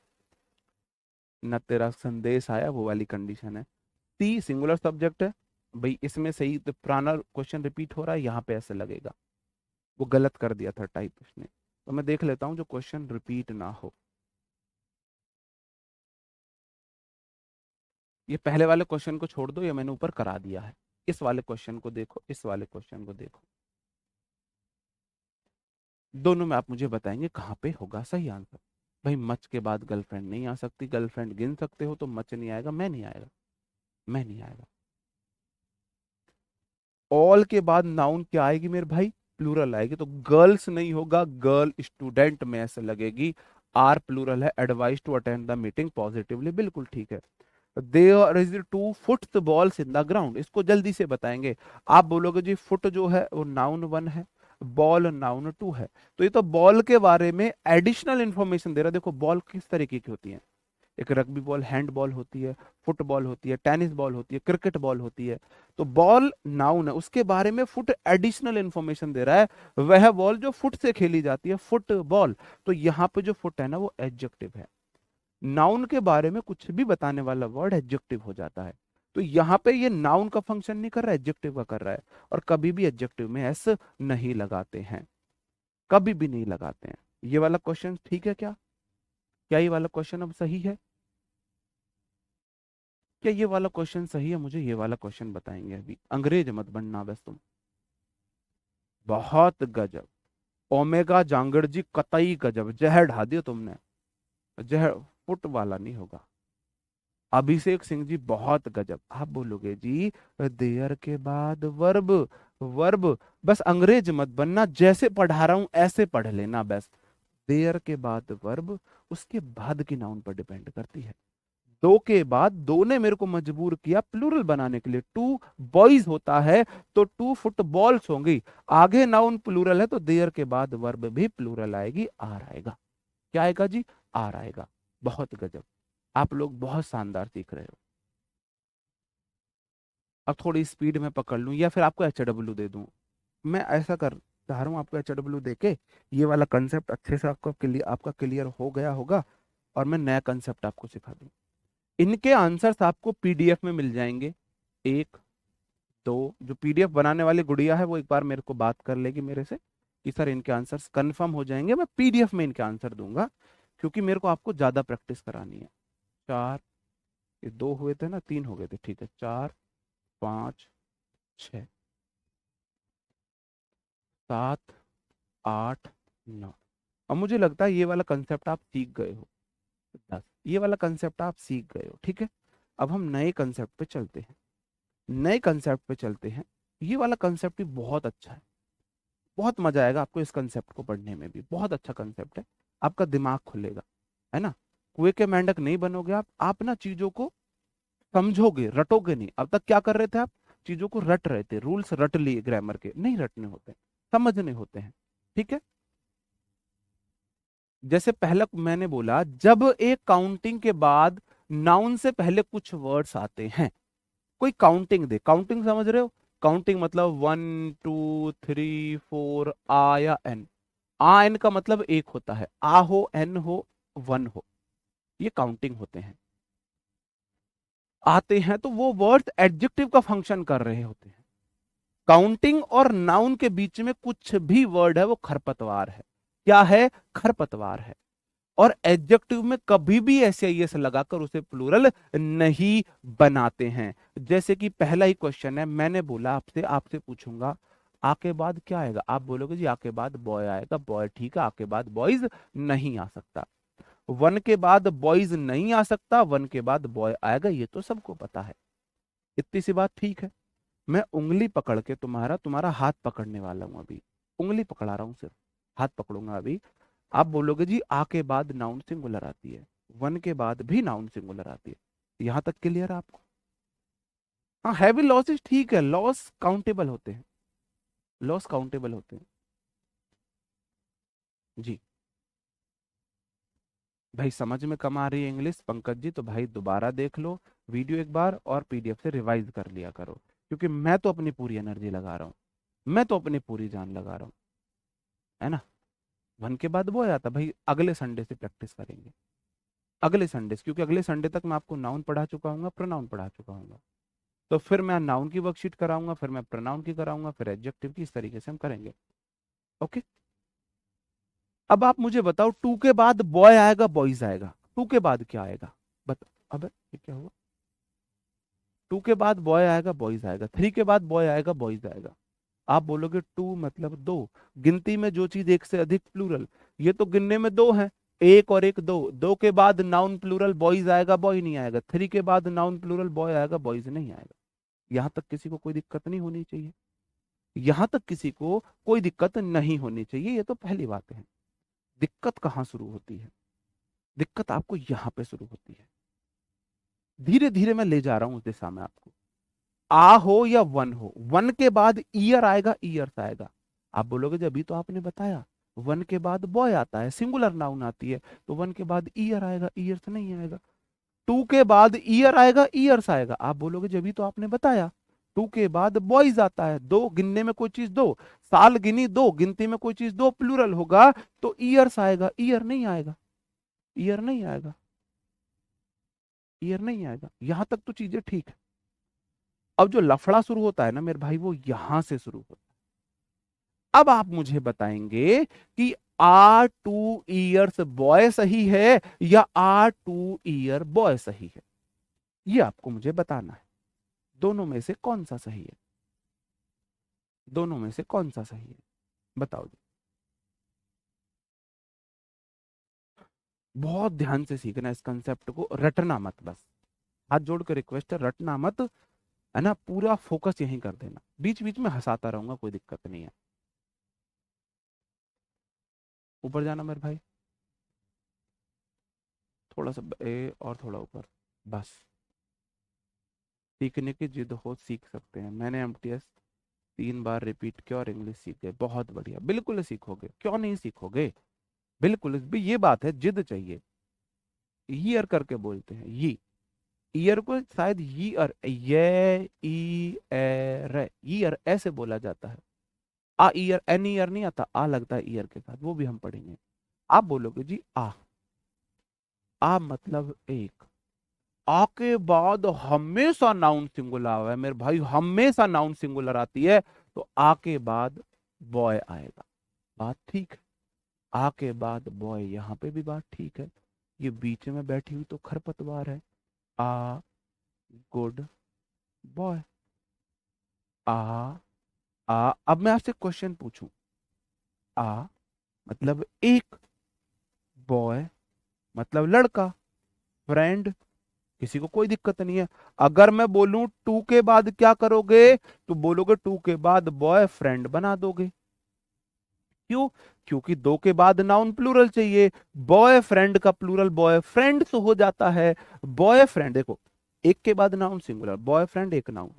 ना तेरा संदेश आया, वो वाली कंडीशन है। ती सिंगुलर सब्जेक्ट है भाई, इसमें सही तो पुराना क्वेश्चन रिपीट हो रहा है, यहाँ पे ऐसे लगेगा, वो गलत कर दिया था टाइप उसने। तो मैं देख लेता हूँ जो क्वेश्चन रिपीट ना हो। ये पहले वाले क्वेश्चन को छोड़ दो, ये मैंने ऊपर करा दिया है। इस वाले क्वेश्चन को देखो, इस वाले क्वेश्चन को देखो, दोनों में आप मुझे बताएंगे कहाँ पे होगा सही आंसर। भाई मच के बाद गर्लफ्रेंड नहीं आ सकती, गर्लफ्रेंड गिन सकते हो तो मच नहीं आएगा, मैं नहीं आएगा, मैं नहीं आएगा। ऑल के बाद नाउन क्या आएगी मेरे भाई? प्लूरल आएगी, तो गर्ल्स नहीं होगा, गर्ल स्टूडेंट में ऐसे लगेगी। आर प्लूरल है, advice to attend the meeting positively, बिल्कुल ठीक है। There is two foot balls in the ground, इसको जल्दी से बताएंगे। आप बोलोगे जी फुट जो है वो नाउन वन है, बॉल नाउन टू है, तो ये तो बॉल के बारे में एडिशनल इंफॉर्मेशन दे रहा है। देखो बॉल किस तरीके की होती है, एक रग्बी बॉल, हैंड बॉल होती है, फुटबॉल होती है, टेनिस बॉल होती है, क्रिकेट बॉल होती है। तो बॉल नाउन है, उसके बारे में फुट एडिशनल इंफॉर्मेशन दे रहा है, वह बॉल जो फुट से खेली जाती है, फुटबॉल। तो यहाँ पे जो फुट है ना वो एडजेक्टिव है। नाउन के बारे में कुछ भी बताने वाला वर्ड एडजेक्टिव हो जाता है। तो यहाँ पे ये नाउन का फंक्शन नहीं कर रहा है, एडजेक्टिव का कर रहा है। और कभी भी एडजेक्टिव में एस नहीं लगाते हैं, कभी भी नहीं लगाते हैं। ये वाला क्वेश्चन ठीक है क्या? क्या ये वाला क्वेश्चन अब सही है? क्या ये वाला क्वेश्चन सही है? मुझे ये वाला क्वेश्चन बताएंगे अभी। अंग्रेज मत बनना बस तुम। बहुत गजब। ओमेगा जांगड़ जी कतई गजब, जहर ढा दियो तुमने। जहर, फुट वाला नहीं होगा। अभिषेक सिंह जी बहुत गजब। आप बोलोगे जी देयर के बाद वर्ब, वर्ब। बस अंग्रेज मत बनना, जैसे पढ़ा रहा हूं ऐसे पढ़ लेना बस। देयर के बाद वर्ब, उसके बाद की नाउन पर डिपेंड करती है। दो के बाद, दो ने मेरे को मजबूर किया प्लूरल बनाने के लिए। टू बॉयज होता है तो टू फुटबॉल्स होंगी। आगे नाउन प्लूरल है तो देयर के बाद वर्ब भी प्लूरल आएगी, आर आएगा। क्या आएगा जी? आर आएगा। बहुत गजब, आप लोग बहुत शानदार सीख रहे हो। अब थोड़ी स्पीड में पकड़ लूं या फिर आपको एच दे दूं? मैं ऐसा कर चाह रहा हूं, आपको एच दे के ये वाला कंसेप्ट अच्छे से आपका क्लियर हो गया होगा, और मैं नया कंसेप्ट आपको सिखा दूं। इनके आंसर्स आपको पीडीएफ में मिल जाएंगे। एक, दो, जो पीडीएफ बनाने वाली गुड़िया है वो एक बार मेरे को बात कर लेगी मेरे से कि सर इनके आंसर्स कंफर्म हो जाएंगे, मैं पीडीएफ में इनके आंसर दूंगा, क्योंकि मेरे को आपको ज्यादा प्रैक्टिस करानी है। चार, ये दो हुए थे ना, तीन हो गए थे, ठीक है। चार, पाँच, छ, सात, आठ, नौ। अब मुझे लगता है ये वाला कंसेप्ट आप सीख गए हो। 10, ये वाला कंसेप्ट आप सीख गए हो, ठीक है। अब हम नए कंसेप्ट पे चलते हैं, नए कंसेप्ट पे चलते हैं। ये वाला कंसेप्ट भी बहुत अच्छा है, बहुत मजा आएगा आपको इस कंसेप्ट को पढ़ने में भी। बहुत अच्छा कंसेप्ट है, आपका दिमाग खुलेगा, है ना। कुएं के मेंढक नहीं बनोगे आप ना चीजों को समझोगे, रटोगे नहीं। अब तक क्या कर रहे थे आप? चीजों को रट रहे थे, रूल्स रट लिए, ग्रामर के नहीं रटने होते हैं, समझने होते हैं, ठीक है। जैसे पहले मैंने बोला, जब एक काउंटिंग के बाद नाउन से पहले कुछ वर्ड्स आते हैं, कोई काउंटिंग दे, काउंटिंग समझ रहे हो? काउंटिंग मतलब 1 2 3 4, आ या एन। आ एन का मतलब एक होता है, आ हो, एन हो, वन हो, ये काउंटिंग होते हैं। आते हैं तो वो वर्ड्स एडजेक्टिव का फंक्शन कर रहे होते हैं। काउंटिंग और नाउन के बीच में कुछ भी वर्ड है वो खरपतवार है। क्या है? खरपतवार है। और एडजेक्टिव में कभी भी ऐसे एस लगाकर उसे प्लूरल नहीं बनाते हैं। जैसे कि पहला ही क्वेश्चन है, मैंने बोला आपसे, आपसे पूछूंगा आ के बाद क्या आएगा, आप बोलोगे जी आ के बाद बॉय आएगा, बॉय ठीक है, आ के बाद बॉयज नहीं आ सकता। वन के बाद बॉयज नहीं आ सकता, वन के बाद बॉय आएगा, ये तो सबको पता है। इतनी सी बात ठीक है। मैं उंगली पकड़ के तुम्हारा तुम्हारा हाथ पकड़ने वाला हूं अभी, उंगली पकड़ा रहा हूं सिर्फ, हाथ पकड़ूंगा अभी। आप बोलोगे जी आ के बाद नाउन सिंगुलर आती है, वन के बाद भी नाउन सिंगुलर आती है। यहां तक क्लियर है आपको? हाँ, हैवी लॉसेस ठीक है, लॉस काउंटेबल होते हैं, लॉस काउंटेबल होते हैं जी। भाई समझ में कम आ रही है इंग्लिश पंकज जी, तो भाई दोबारा देख लो वीडियो एक बार, और पीडीएफ से रिवाइज कर लिया करो, क्योंकि मैं तो अपनी पूरी एनर्जी लगा रहा हूँ, मैं तो अपनी पूरी जान लगा रहा हूँ, है ना। वन के बाद वो आ जाता भाई, अगले संडे से प्रैक्टिस करेंगे, अगले संडे से, क्योंकि अगले संडे तक मैं आपको नाउन पढ़ा चुका हूँ, प्रोनाउन पढ़ा चुका हूँ। तो फिर मैं नाउन की वर्कशीट कराऊंगा, फिर मैं प्रोनाउन की कराऊंगा, फिर एडजेक्टिव की, इस तरीके से हम करेंगे। ओके। अब आप मुझे बताओ, टू के बाद बॉय आएगा, बॉयज आएगा, टू के बाद क्या आएगा? बता। अबे ये क्या हुआ? टू के बाद बॉय आएगा बॉयज आएगा, थ्री के बाद बॉय आएगा बॉयज आएगा। आप बोलोगे टू मतलब दो, गिनती में जो चीज एक से अधिक प्लूरल, ये तो गिनने में दो है, एक और एक दो, दो के बाद नाउन प्लूरल बॉयज आएगा बॉय नहीं आएगा, थ्री के बाद नाउन प्लूरल बॉय आएगा बॉयज नहीं आएगा। यहां तक किसी को कोई दिक्कत नहीं होनी चाहिए, यहां तक किसी को कोई दिक्कत नहीं होनी चाहिए, ये तो पहली बात है। दिक्कत कहां शुरू होती है? दिक्कत आपको यहां पे शुरू होती है। धीरे धीरे मैं ले जा रहा हूं उस दिशा में आपको। आ हो या वन हो, वन के बाद ईयर आएगा ईयर्स आएगा। आप बोलोगे जब अभी तो आपने बताया वन के बाद बॉय आता है, सिंगुलर नाउन आती है, तो वन के बाद ईयर आएगा ईयर्स नहीं आएगा। टू के बाद ईयर आएगा ईयर्स आएगा। आप बोलोगे जब भी तो आपने बताया टू के बाद बॉयज आता है, दो गिनने में कोई चीज दो, साल गिनी दो, गिनती में कोई चीज दो, प्लूरल होगा तो ईयर्स आएगा, ईयर नहीं आएगा, ईयर नहीं आएगा, ईयर नहीं आएगा। यहां तक तो चीजें ठीक है। अब जो लफड़ा शुरू होता है ना मेरे भाई, वो यहां से शुरू होता है। अब आप मुझे बताएंगे कि आर टू ईयर्स बॉय सही है या आर टू ईयर बॉय सही है, ये आपको मुझे बताना है। दोनों में से कौन सा सही है? दोनों में से कौन सा सही है? बताओ जी। बहुत ध्यान से सीखना इस कंसेप्ट को, रटना मत बस। हाथ जोड़ कर रिक्वेस्ट है, रटना मत, है ना, पूरा फोकस यहीं कर देना। बीच बीच में हंसाता रहूंगा, कोई दिक्कत नहीं है। ऊपर जाना मेरे भाई, थोड़ा सा और थोड़ा ऊपर, बस। सीखने की जिद हो सीख सकते हैं। मैंने एमटीएस 3 बार रिपीट किया और इंग्लिश सीख गए, बहुत बढ़िया, बिल्कुल सीखोगे, क्यों नहीं सीखोगे, बिल्कुल भी ये बात है, जिद चाहिए। ईयर करके बोलते हैं, ये ईयर को शायद ये ईयर ऐसे बोला जाता है। आ ईयर, एन ईयर नहीं आता, आ लगता है ईयर के साथ, वो भी हम पढ़ेंगे। आप बोलोगे जी आ मतलब एक, आ के बाद हमेशा नाउन सिंगुलर है मेरे भाई, हमेशा नाउन सिंगुलर आती है, तो आ के बाद बॉय आएगा, बात ठीक है। आ के बाद बॉय, यहाँ पे भी बात ठीक है। ये बीच में बैठी हुई तो खरपतवार है। आ गुड बॉय, आ अब मैं आपसे क्वेश्चन पूछूं, आ मतलब एक, बॉय मतलब लड़का, फ्रेंड, किसी को कोई दिक्कत नहीं है। अगर मैं बोलूं टू के बाद क्या करोगे, तो बोलोगे टू के बाद बॉय फ्रेंड बना दोगे। क्यों? क्योंकि दो के बाद नाउन प्लूरल चाहिए, बॉयफ्रेंड का प्लूरल बॉयफ्रेंड्स हो जाता है। बॉयफ्रेंड देखो, एक के बाद नाउन सिंगुलर, बॉयफ्रेंड एक नाउन,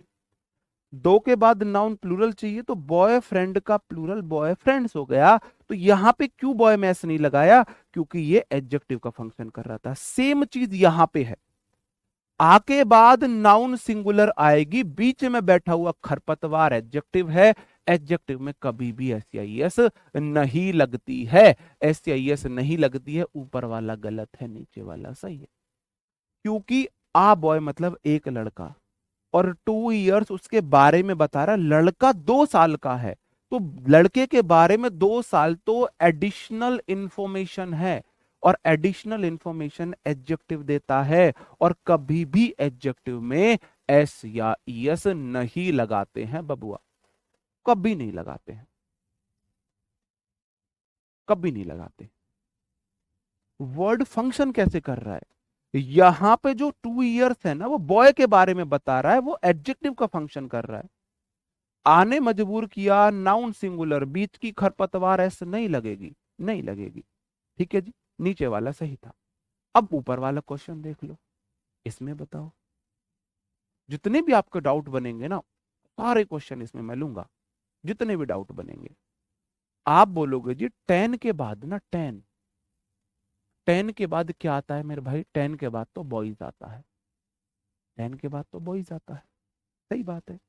दो के बाद नाउन प्लूरल चाहिए, तो बॉयफ्रेंड का प्लूरल बॉयफ्रेंड्स हो गया। तो यहां पे क्यों बॉय मैस नहीं लगाया? क्योंकि ये एडजेक्टिव का फंक्शन कर रहा था। सेम चीज यहां पे है, आ के बाद नाउन सिंगुलर आएगी, बीच में बैठा हुआ खरपतवार एडजेक्टिव है। एडजेक्टिव में कभी भी एस नहीं लगती है, एस नहीं लगती है। ऊपर वाला गलत है, नीचे वाला सही है। क्योंकि आ बॉय मतलब एक लड़का, और 2 इयर्स उसके बारे में बता रहा, लड़का 2 साल का है, तो लड़के के बारे में 2 साल तो एडिशनल इंफॉर्मेशन है, और एडिशनल इंफॉर्मेशन एडजेक्टिव देता है। और कभी भी एडजेक्टिव में एस या ईएस नहीं लगाते हैं बबुआ, कभी नहीं लगाते हैं, कभी नहीं लगाते। वर्ड फंक्शन कैसे कर रहा है? यहां पे जो 2 इयर्स है ना, वो बॉय के बारे में बता रहा है, वो एडजेक्टिव का फंक्शन कर रहा है। आने मजबूर किया, नाउन सिंगुलर, बीच की खरपतवार ऐसे नहीं लगेगी, नहीं लगेगी। ठीक है जी, नीचे वाला सही था। अब ऊपर वाला क्वेश्चन देख लो, इसमें बताओ, जितने भी आपके डाउट बनेंगे ना, सारे क्वेश्चन इसमें मैं लूंगा, जितने भी डाउट बनेंगे। आप बोलोगे जी 10 के बाद ना, 10 के बाद क्या आता है मेरे भाई? 10 के बाद तो बॉयज आता है, 10 के बाद तो बॉयज आता है, सही बात है।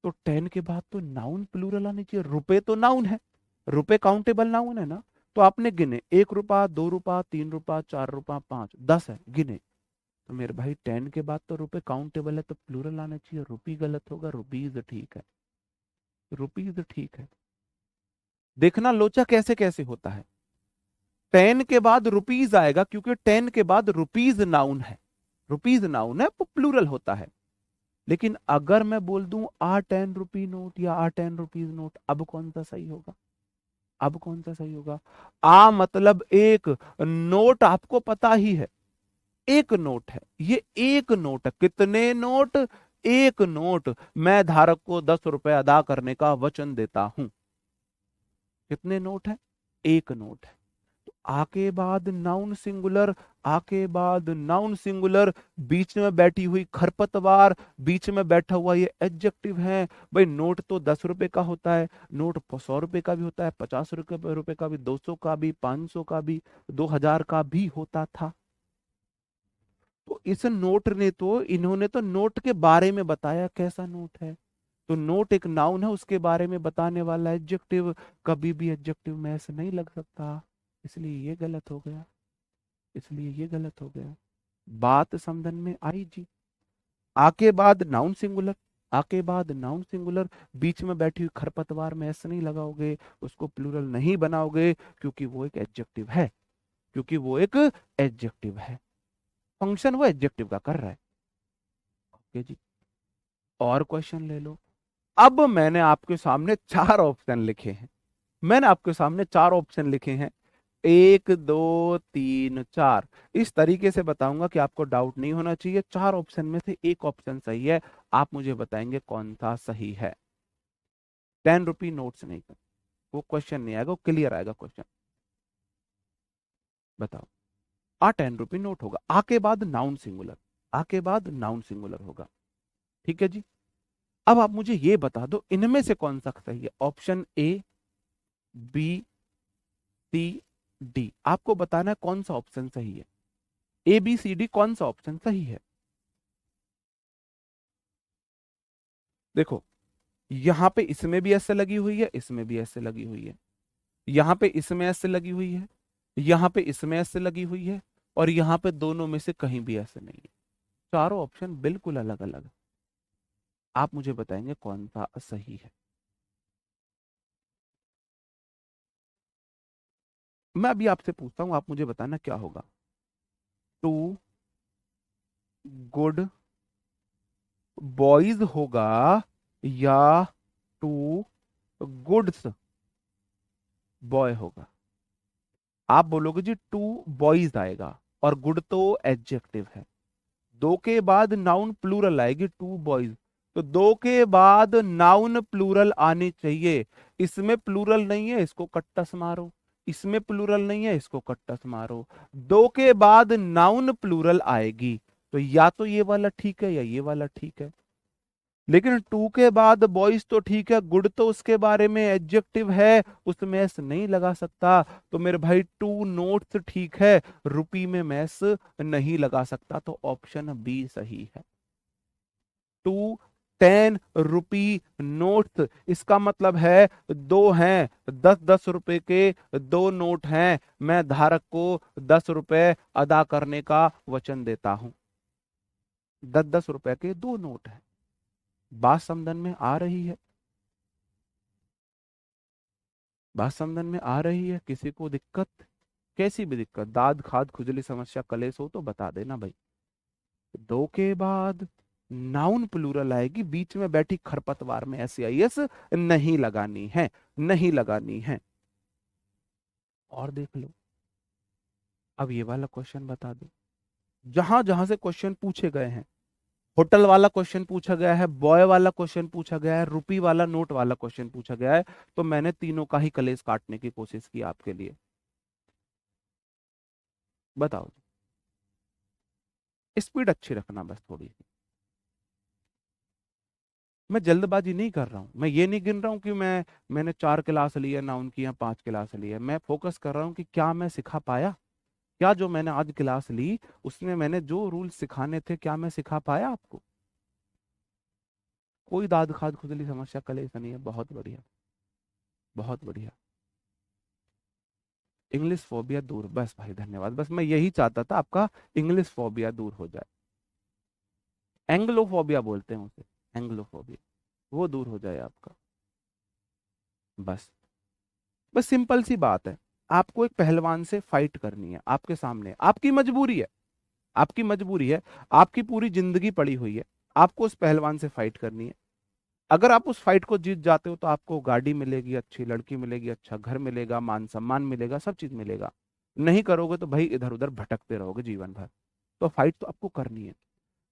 तो 10 के बाद तो नाउन प्लूरल आनी चाहिए, रुपए तो नाउन है, रुपए काउंटेबल नाउन है ना। तो आपने गिने, 1 रुपया, 2 रुपया, 3 रुपया, 4 रुपया, 5, 10 है, गिने। तो मेरे भाई 10 के बाद तो रुपए काउंटेबल है, तो प्लूरल आना चाहिए, रुपी गलत होगा, रुपीज ठीक है, रुपीज ठीक है। देखना लोचा कैसे कैसे होता है। 10 के बाद रुपीज आएगा, क्योंकि 10 के बाद रुपीज नाउन है, रुपीज नाउन है, वो प्लूरल होता है। लेकिन अगर मैं बोल दूं आ 10 रुपी नोट या आ 10 रुपीज नोट, अब कौन सा सही होगा? अब कौन सा सही होगा? आ मतलब एक नोट, आपको पता ही है एक नोट है, ये एक नोट है। कितने नोट? एक नोट। मैं धारक को 10 रुपए अदा करने का वचन देता हूं। कितने नोट है? एक नोट है। तो आके बाद नाउन सिंगुलर, आके बाद नाउन सिंगुलर, बीच में बैठी हुई खरपतवार, बीच में बैठा हुआ ये एडजेक्टिव है। भाई नोट तो 10 रुपए का होता है, नोट 100 रुपए का भी होता है, 50 रुपए का भी, 200 का भी, 500 का भी, 2000 का भी होता था। तो इस नोट ने तो, इन्होंने तो नोट के बारे में बताया कैसा नोट है। तो नोट एक नाउन है, उसके बारे में बताने वाला एडजेक्टिव कभी भी एडजेक्टिव में ऐसे नहीं लग सकता। इसलिए ये गलत हो गया, इसलिए ये गलत हो गया। बात समझन में आई जी? आके बाद नाउन सिंगुलर, आके बाद नाउन सिंगुलर, बीच में बैठी हुई खरपतवार में ऐसे नहीं लगाओगे, उसको प्लूरल नहीं बनाओगे, क्योंकि वो एक एडजेक्टिव है, क्योंकि वो एक एडजेक्टिव है। फंक्शन वो एडजेक्टिव का कर रहा है। ओके जी, और क्वेश्चन ले लो। अब मैंने आपके सामने चार ऑप्शन लिखे हैं, मैंने आपके सामने चार ऑप्शन लिखे हैं, एक दो तीन चार। इस तरीके से बताऊंगा कि आपको डाउट नहीं होना चाहिए। चार ऑप्शन में से एक ऑप्शन सही है, आप मुझे बताएंगे कौन सा सही है। 10 रुपी नोट्स नहीं कर, वो क्वेश्चन नहीं आएगा, वो क्लियर आएगा क्वेश्चन। बताओ। आ 10 रुपी नोट होगा, आके बाद नाउन सिंगुलर, आके बाद नाउन सिंगुलर होगा। ठीक है जी। अब आप मुझे ये बता दो इनमें से कौन सा सही है। Option A, B, C, D, आपको बताना है कौन सा ऑप्शन सही है। ए बी सी डी कौन सा ऑप्शन सही है? देखो, यहां पे इसमें भी ऐसे लगी हुई है, इसमें भी ऐसे लगी हुई है, यहां पे इसमें ऐसे लगी हुई है, यहां पे इसमें ऐसे लगी हुई है, और यहां पे दोनों में से कहीं भी ऐसे नहीं है। चारों ऑप्शन बिल्कुल अलग अलग है। आप मुझे बताएंगे कौन सा सही है। मैं अभी आपसे पूछता हूं, आप मुझे बताना क्या होगा। टू गुड बॉयज होगा या टू गुड्स बॉय होगा? आप बोलोगे जी टू बॉयज आएगा, और गुड तो एडजेक्टिव है। दो के बाद नाउन प्लूरल आएगी, टू बॉयज। तो दो के बाद नाउन प्लूरल आनी चाहिए। इसमें प्लूरल नहीं है, इसको कट्टस मारो। इसमें प्लूरल नहीं है, इसको कट्टस मारो। दो के बाद नाउन प्लूरल आएगी, तो या तो ये वाला ठीक है या ये वाला ठीक है। लेकिन टू के बाद बॉयज तो ठीक है, गुड तो उसके बारे में एडजेक्टिव है, उसमें एस नहीं लगा सकता। तो मेरे भाई टू नोट्स ठीक है, रुपी में मैस नहीं लगा सकता, तो ऑप्शन बी सही है। टू 10 रुपी नोट्स, इसका मतलब है दो हैं, 10 10 रुपए के दो नोट हैं, मैं धारक को 10 रुपए अदा करने का वचन देता हूं। 10 10 रुपए के दो नोट हैं। बात समझन में आ रही है? बात समझन में आ रही है? किसी को दिक्कत? कैसी भी दिक्कत, दाद खाद खुजली समस्या कलेश हो तो बता देना भाई। दो के बाद नाउन प्लूरल आएगी, बीच में बैठी खरपतवार में ऐसी आई एस नहीं लगानी है, नहीं लगानी है। और देख लो, अब ये वाला क्वेश्चन बता दो। जहां जहां से क्वेश्चन पूछे गए हैं, होटल वाला क्वेश्चन पूछा गया है, बॉय वाला क्वेश्चन पूछा गया है, रुपी वाला नोट वाला क्वेश्चन पूछा गया है, तो मैंने तीनों का ही कलेश काटने की कोशिश की आपके लिए। बताओ। स्पीड अच्छी रखना बस थोड़ी सी। मैं जल्दबाजी नहीं कर रहा हूँ, मैं ये नहीं गिन रहा हूँ कि मैंने 4 क्लास ली है नाउन की या 5 क्लास ली है। मैं फोकस कर रहा हूँ कि क्या मैं सिखा पाया, क्या जो मैंने आज क्लास ली उसमें मैंने जो रूल सिखाने थे क्या मैं सिखा पाया आपको? कोई दाद खाद खुजली समस्या कलेश नहीं है। बहुत बढ़िया, बहुत बढ़िया। इंग्लिश फोबिया दूर, बस भाई धन्यवाद। बस मैं यही चाहता था, आपका इंग्लिश फोबिया दूर हो जाए। एंग्लोफोबिया बोलते हैं उसे, एंग्लोफोबिया, वो दूर हो जाए आपका। बस, बस सिंपल सी बात है। आपको एक पहलवान से फाइट करनी है, आपके सामने, आपकी मजबूरी है, आपकी मजबूरी है, आपकी पूरी जिंदगी पड़ी हुई है, आपको उस पहलवान से फाइट करनी है। अगर आप उस फाइट को जीत जाते हो तो आपको गाड़ी मिलेगी, अच्छी लड़की मिलेगी, अच्छा घर मिलेगा, मान सम्मान मिलेगा, सब चीज मिलेगा। नहीं करोगे तो भाई इधर उधर भटकते रहोगे जीवन भर। तो फाइट तो आपको करनी है।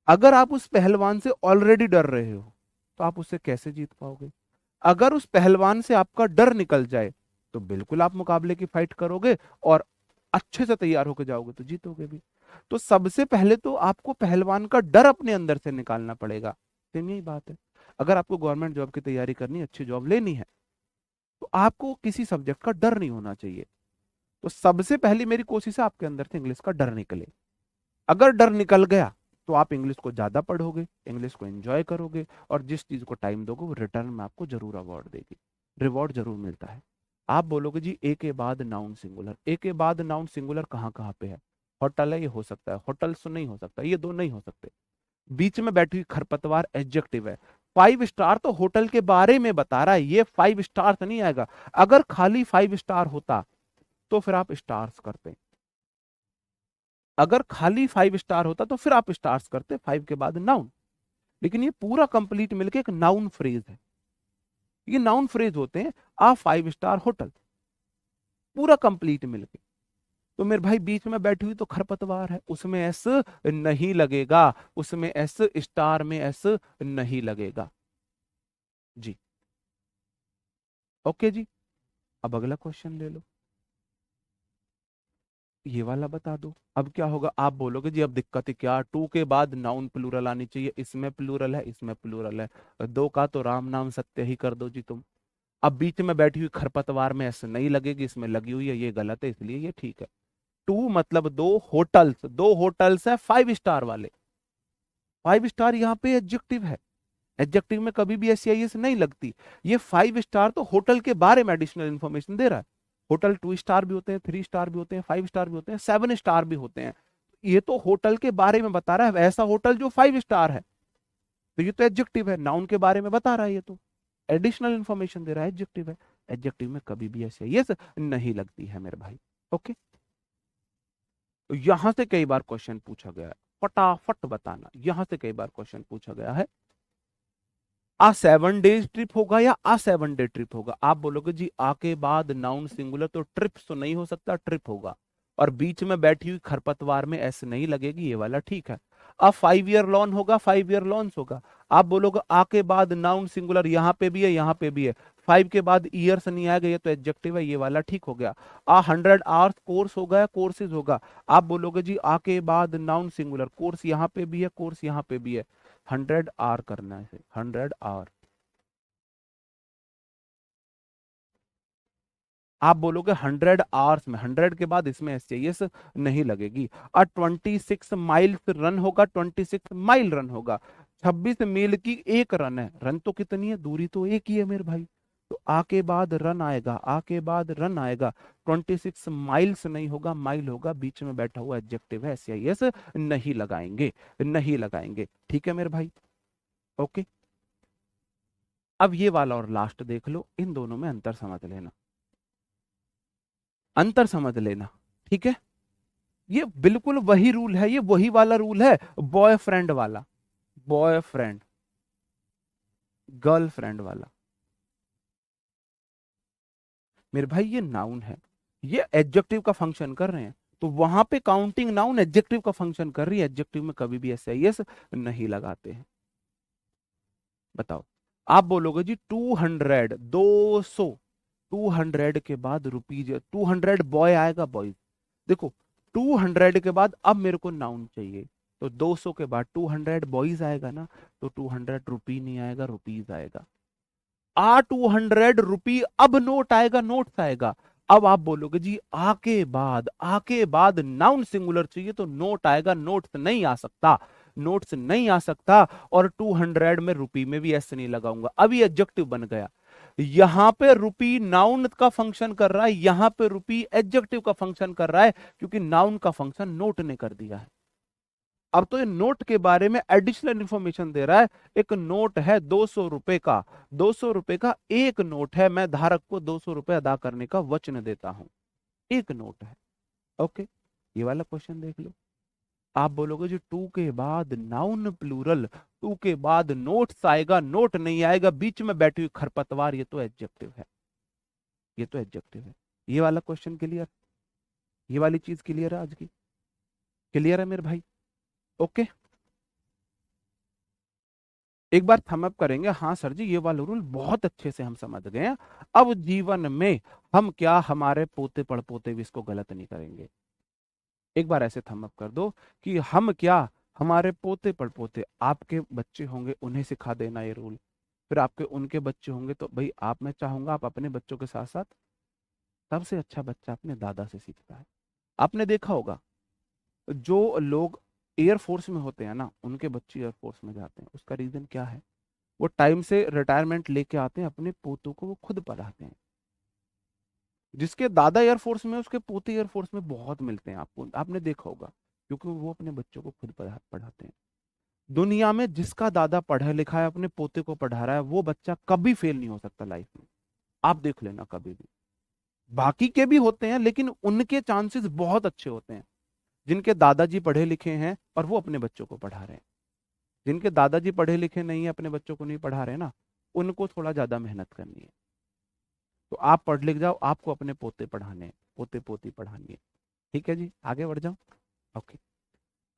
अगर आप उस पहलवान से ऑलरेडी डर रहे हो तो आप उससे कैसे जीत पाओगे? अगर उस पहलवान से आपका डर निकल जाए तो बिल्कुल आप मुकाबले की फाइट करोगे और अच्छे से तैयार होकर जाओगे तो जीतोगे भी। तो सबसे पहले तो आपको पहलवान का डर अपने अंदर से निकालना पड़ेगा। सेम यही बात है। अगर आपको गवर्नमेंट जॉब की तैयारी करनी है, अच्छी जॉब लेनी है, तो आपको किसी सब्जेक्ट का डर नहीं होना चाहिए। तो सबसे पहली मेरी कोशिश है आपके अंदर से इंग्लिश का डर निकले। अगर डर निकल गया तो आप इंग्लिश को ज्यादा पढ़ोगे, इंग्लिश को एंजॉय करोगे, और जिस चीज को टाइम दोगे वो रिटर्न में आपको जरूर अवार्ड देगी, रिवॉर्ड जरूर मिलता है। आप बोलोगे जी ए के बाद नाउन सिंगुलर, ए के बाद नाउन सिंगुलर कहाँ कहाँ पे है? होटल है, ये हो सकता है। होटल्स तो नहीं हो सकता, ये दो नहीं हो सकते। बीच में बैठी हुई खरपतवार एडजेक्टिव है। 5 स्टार तो होटल के बारे में बता रहा है, ये 5 स्टार तो नहीं आएगा। अगर खाली 5 स्टार होता तो फिर आप स्टार्स करते। अगर खाली 5 स्टार होता तो फिर आप स्टार्स करते, 5 के बाद नाउन। लेकिन ये पूरा कंप्लीट मिलके एक नाउन फ्रेज है। ये नाउन फ्रेज होते हैं। आ 5 स्टार होटल, पूरा कंप्लीट मिलके। तो मेरे भाई बीच में बैठी हुई तो खरपतवार है, उसमें एस नहीं लगेगा, उसमें एस, स्टार में एस नहीं लगेगा जी। ओके जी। अब अगला क्वेश्चन ले लो, ये वाला बता दो। अब क्या होगा, आप बोलोगे जी अब दिक्कत है क्या, टू के बाद नाउन प्लूरल आनी चाहिए, इसमें प्लूरल है, इसमें प्लूरल है, दो का तो राम नाम सत्य ही कर दो जी तुम। अब बीच में बैठी हुई खरपतवार में ऐसे नहीं लगेगी, इसमें लगी हुई है, ये गलत है, इसलिए ये ठीक है। टू मतलब दो होटल्स, दो होटल्स है 5 स्टार वाले। 5 स्टार यहाँ पे एडजेक्टिव है, एडजेक्टिव में कभी भी एस नहीं लगती। ये 5 स्टार तो होटल के बारे में एडिशनल इंफॉर्मेशन दे रहा है। होटल 2 स्टार भी होते हैं, 3 स्टार भी होते हैं, 5 स्टार भी होते हैं, 7 स्टार भी होते हैं। ये तो होटल के बारे में बता रहा है, ऐसा होटल जो 5 स्टार है। तो ये तो एडजेक्टिव है, नाउन के बारे में बता रहा है, ये तो एडिशनल इंफॉर्मेशन दे रहा है, एडजेक्टिव है। एडजेक्टिव में कभी भी ऐसे यस नहीं लगती है मेरे भाई। ओके। तो यहां से कई बार क्वेश्चन पूछा गया है, फटाफट बताना, यहां से कई बार क्वेश्चन पूछा गया है। आ 7 डेज ट्रिप होगा या आ 7 डे ट्रिप होगा? आप बोलोगे जी आ के बाद नाउन सिंगुलर तो ट्रिप्स तो नहीं हो सकता, ट्रिप होगा। और बीच में बैठी हुई खरपतवार में ऐसे नहीं लगेगी, ये वाला ठीक है। अब 5 ईयर लॉन होगा, 5 ईयर लॉन्स होगा। आप बोलोगे आ के बाद नाउन सिंगुलर यहां पे भी है, यहां पे भी है, 5 के बाद ईयर्स नहीं आएगा, ये तो एडजेक्टिव है, ये वाला ठीक हो गया। आ 100 आवर्स कोर्स होगा या कोर्सेज होगा? आप बोलोगे जी आ के बाद नाउन सिंगुलर, कोर्स यहाँ पे भी है, कोर्स यहाँ पे भी है, 100 आवर करना है, 100 आवर। आप बोलोगे 100 आवर्स में, 100 के बाद इसमें एस चाहिए, नहीं लगेगी। और 26 माइल्स रन होगा, 26 माइल रन होगा। 26 मील की एक रन है, रन तो कितनी है, दूरी तो एक ही है मेरे भाई। तो आ के बाद रन आएगा, आ के बाद रन आएगा। 26 माइल्स नहीं होगा, माइल होगा, बीच में बैठा हुआ एडजेक्टिव है, एस नहीं लगाएंगे, नहीं लगाएंगे। ठीक है मेरे भाई। ओके। अब ये वाला और लास्ट देख लो, इन दोनों में अंतर समझ लेना, अंतर समझ लेना। ठीक है। ये बिल्कुल वही रूल है, ये वही वाला रूल है, बॉयफ्रेंड वाला, बॉयफ्रेंड गर्लफ्रेंड वाला। मेरे भाई ये नाउन है, ये एडजेक्टिव का फंक्शन कर रहे हैं, तो वहां पे काउंटिंग नाउन एडजेक्टिव का फंक्शन कर रही है, एडजेक्टिव में कभी भी ऐसे यस नहीं लगाते हैं। बताओ। आप बोलोगे जी 200, 200, 200 के बाद रुपीज, 200 बॉय आएगा, बॉयज। देखो 200 के बाद अब मेरे को नाउन चाहिए, तो 200 के बाद 200 बॉयज आएगा ना, तो 200 रुपी नहीं आएगा, रुपीज आएगा। 200 रुपी, अब नोट आएगा, नोट्स आएगा। अब आप बोलोगे जी आके बाद नाउन सिंगुलर चाहिए, तो नोट आएगा, नोट्स नहीं आ सकता, नोट्स नहीं आ सकता। और 200 में रुपी में भी ऐसे नहीं लगाऊंगा, अभी एडजेक्टिव बन गया। यहां पे रुपी नाउन का फंक्शन कर रहा है, यहां पे रुपी एडजेक्टिव का फंक्शन कर रहा है, क्योंकि नाउन का फंक्शन नोट ने कर दिया है। अब तो ये नोट के बारे में एडिशनल इंफॉर्मेशन दे रहा है। एक नोट है 200 रुपए का, 200 रुपए का एक नोट है, मैं धारक को 200 रुपए अदा करने का वचन देता हूं, एक नोट है। ओके। ये वाला क्वेश्चन देख लो। आप बोलोगे जी टू के बाद नाउन प्लूरल, टू के बाद नोट्स आएगा, नोट नहीं आएगा, बीच में बैठी हुई खरपतवार, ये तो एडजेक्टिव है, ये तो एडजेक्टिव है। ये वाला क्वेश्चन क्लियर, ये वाली चीज क्लियर है आज की, क्लियर है मेरे भाई? ओके, एक बार थम अप करेंगे, हाँ सर जी ये वाला रूल बहुत अच्छे से हम समझ गए हैं। अब जीवन में हम क्या हमारे पोते पड़पोते भी इसको गलत नहीं करेंगे। एक बार ऐसे थम अप कर दो कि हम क्या हमारे पोते पड़पोते, आपके बच्चे होंगे उन्हें सिखा देना ये रूल, फिर आपके उनके बच्चे होंगे, तो भाई आप, मैं चाहूंगा आप अपने बच्चों के साथ साथ, सबसे अच्छा बच्चा अपने दादा से सीखता है। आपने देखा होगा जो लोग एयरफोर्स में होते हैं ना, उनके बच्चे एयरफोर्स में जाते हैं, उसका रीजन क्या है? वो टाइम से रिटायरमेंट लेके आते हैं, अपने पोतों को वो खुद पढ़ाते हैं। जिसके दादा एयरफोर्स में, उसके पोते एयरफोर्स में बहुत मिलते हैं आपको, आपने देखा होगा, क्योंकि वो अपने बच्चों को खुद पढ़ाते हैं। दुनिया में जिसका दादा पढ़ा लिखा है, अपने पोते को पढ़ा रहा है, वो बच्चा कभी फेल नहीं हो सकता लाइफ में। आप देख लेना कभी भी। बाकी के भी होते हैं, लेकिन उनके चांसेस बहुत अच्छे होते हैं जिनके दादाजी पढ़े लिखे हैं और वो अपने बच्चों को पढ़ा रहे हैं। जिनके दादाजी पढ़े लिखे नहीं है, अपने बच्चों को नहीं पढ़ा रहे ना, उनको थोड़ा ज्यादा मेहनत करनी है। तो आप पढ़ लिख जाओ, आपको अपने पोते पढ़ाने हैं, पोते पोती पढ़ानी है। ठीक है जी, आगे बढ़ जाओ। ओके,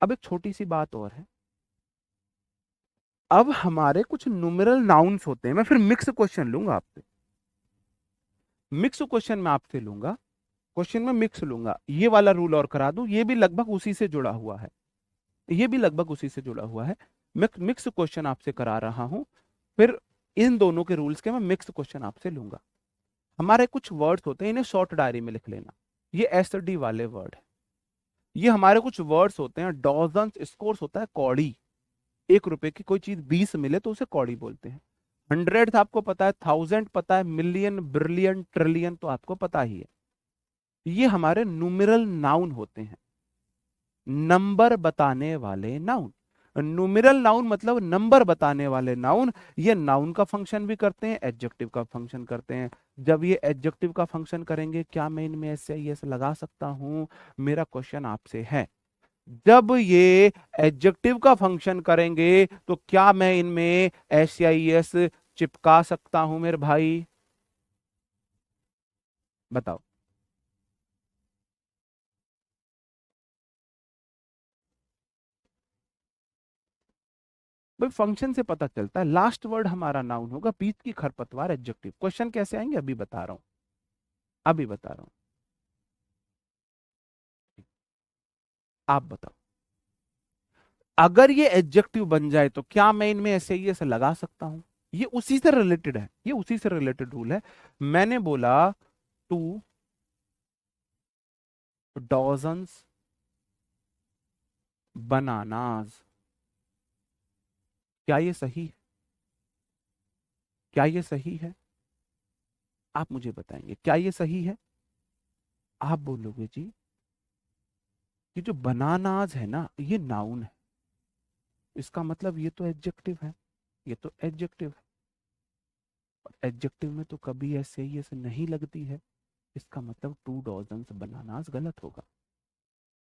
अब एक छोटी सी बात और है। अब हमारे कुछ न्यूमेरल नाउन्स होते हैं, मैं फिर मिक्स क्वेश्चन लूंगा आपसे, मिक्स क्वेश्चन मैं आपसे लूंगा, क्वेश्चन में मिक्स लूंगा। ये वाला रूल और करा दूं, ये भी लगभग उसी से जुड़ा हुआ है, ये भी लगभग उसी से जुड़ा हुआ है। मिक्स क्वेश्चन आपसे करा रहा हूं, फिर इन दोनों के रूल्स के मैं मिक्स क्वेश्चन आपसे लूंगा। हमारे कुछ वर्ड्स होते हैं, इन्हें शॉर्ट डायरी में लिख लेना, ये एस डी वाले वर्ड है। ये हमारे कुछ वर्ड्स होते हैं, डॉजन स्कोर्स होता है कौड़ी, 1 रुपए की कोई चीज 20 मिले तो उसे कौड़ी बोलते हैं। 100 आपको पता है, 1000 पता है, मिलियन, ब्रिलियन, ट्रिलियन तो आपको पता ही है। ये हमारे न्यूमेरल नाउन होते हैं, नंबर बताने वाले नाउन। न्यूमेरल नाउन मतलब नंबर बताने वाले नाउन। ये नाउन का फंक्शन भी करते हैं, एडजेक्टिव का फंक्शन करते हैं। जब ये एडजेक्टिव का फंक्शन करेंगे, क्या मैं इनमें ऐसे ये लगा सकता हूं? मेरा क्वेश्चन आपसे है, जब ये एडजेक्टिव का फंक्शन करेंगे तो क्या मैं इनमें एस चिपका सकता हूं मेरे भाई? बताओ। भाई फंक्शन से पता चलता है, लास्ट वर्ड हमारा नाउन होगा, बीच की खरपतवार एडजेक्टिव। क्वेश्चन कैसे आएंगे अभी बता रहा हूं, अभी बता रहा हूं। आप बताओ, अगर ये एडजेक्टिव बन जाए तो क्या मैं इनमें ऐसे लगा सकता हूं? ये उसी से रिलेटेड है, ये उसी से रिलेटेड रूल है। मैंने बोला टू डॉजन्स बनानाज, क्या ये सही है? क्या ये सही है? आप मुझे बताएंगे क्या ये सही है? आप बोलोगे जी कि जो बनानाज है ना, ये नाउन है, इसका मतलब ये तो एडजेक्टिव है, ये तो एडजेक्टिव है। एडजेक्टिव में तो कभी ऐसे नहीं लगती है, इसका मतलब टू डॉजन्स बनानाज गलत होगा।